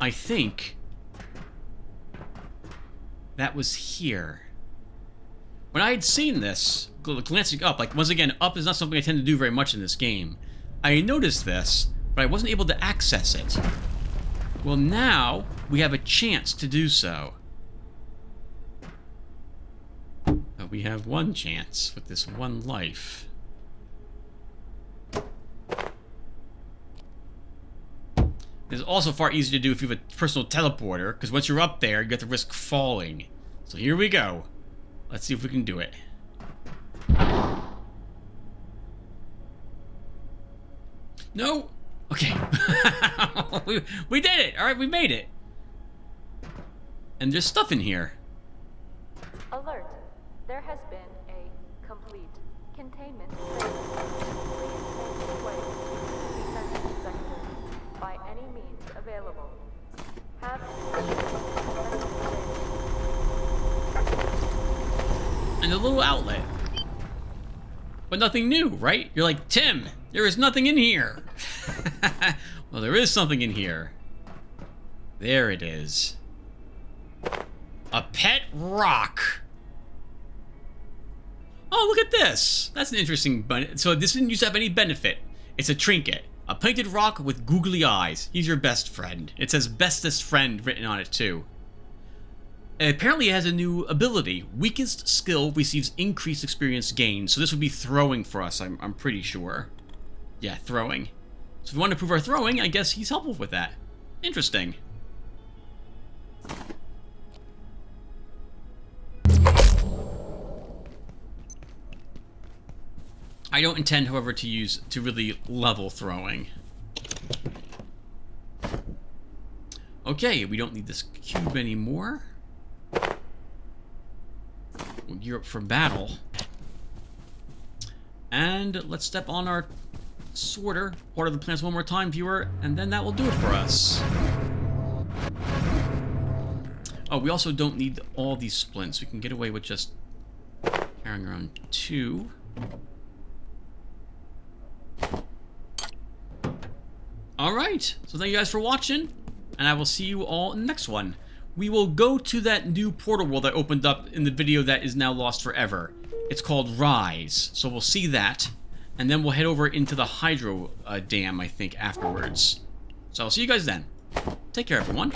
I think that was here. When I had seen this, glancing up, like, once again, up is not something I tend to do very much in this game. I noticed this, but I wasn't able to access it. Well, now we have a chance to do so. But we have one chance with this one life. It's also far easier to do if you have a personal teleporter, because once you're up there, you have to risk falling. So here we go. Let's see if we can do it. No? Okay. we did it! Alright, we made it. And there's stuff in here. Alert. There has been a complete containment failure. Please make your way to the defensive sector by any means available. Have little outlet. But nothing new, right? You're like, Tim, there is nothing in here. Well, there is something in here. There it is. A pet rock. Oh, look at this. That's an interesting... So this didn't used to have any benefit. It's a trinket. A painted rock with googly eyes. He's your best friend. It says bestest friend written on it, too. Apparently it has a new ability. Weakest skill receives increased experience gain. So this would be throwing for us, I'm pretty sure. Yeah, throwing. So if we want to prove our throwing, I guess he's helpful with that. Interesting. I don't intend, however, to really level throwing. Okay, we don't need this cube anymore. We'll gear up for battle. And let's step on our sorter, water the plants one more time, viewer, and then that will do it for us. Oh, we also don't need all these splints. We can get away with just carrying around 2. Alright, so thank you guys for watching, and I will see you all in the next one. We will go to that new portal world that opened up in the video that is now lost forever. It's called Rise, so we'll see that, and then we'll head over into the hydro dam, I think, afterwards. So I'll see you guys then. Take care, everyone.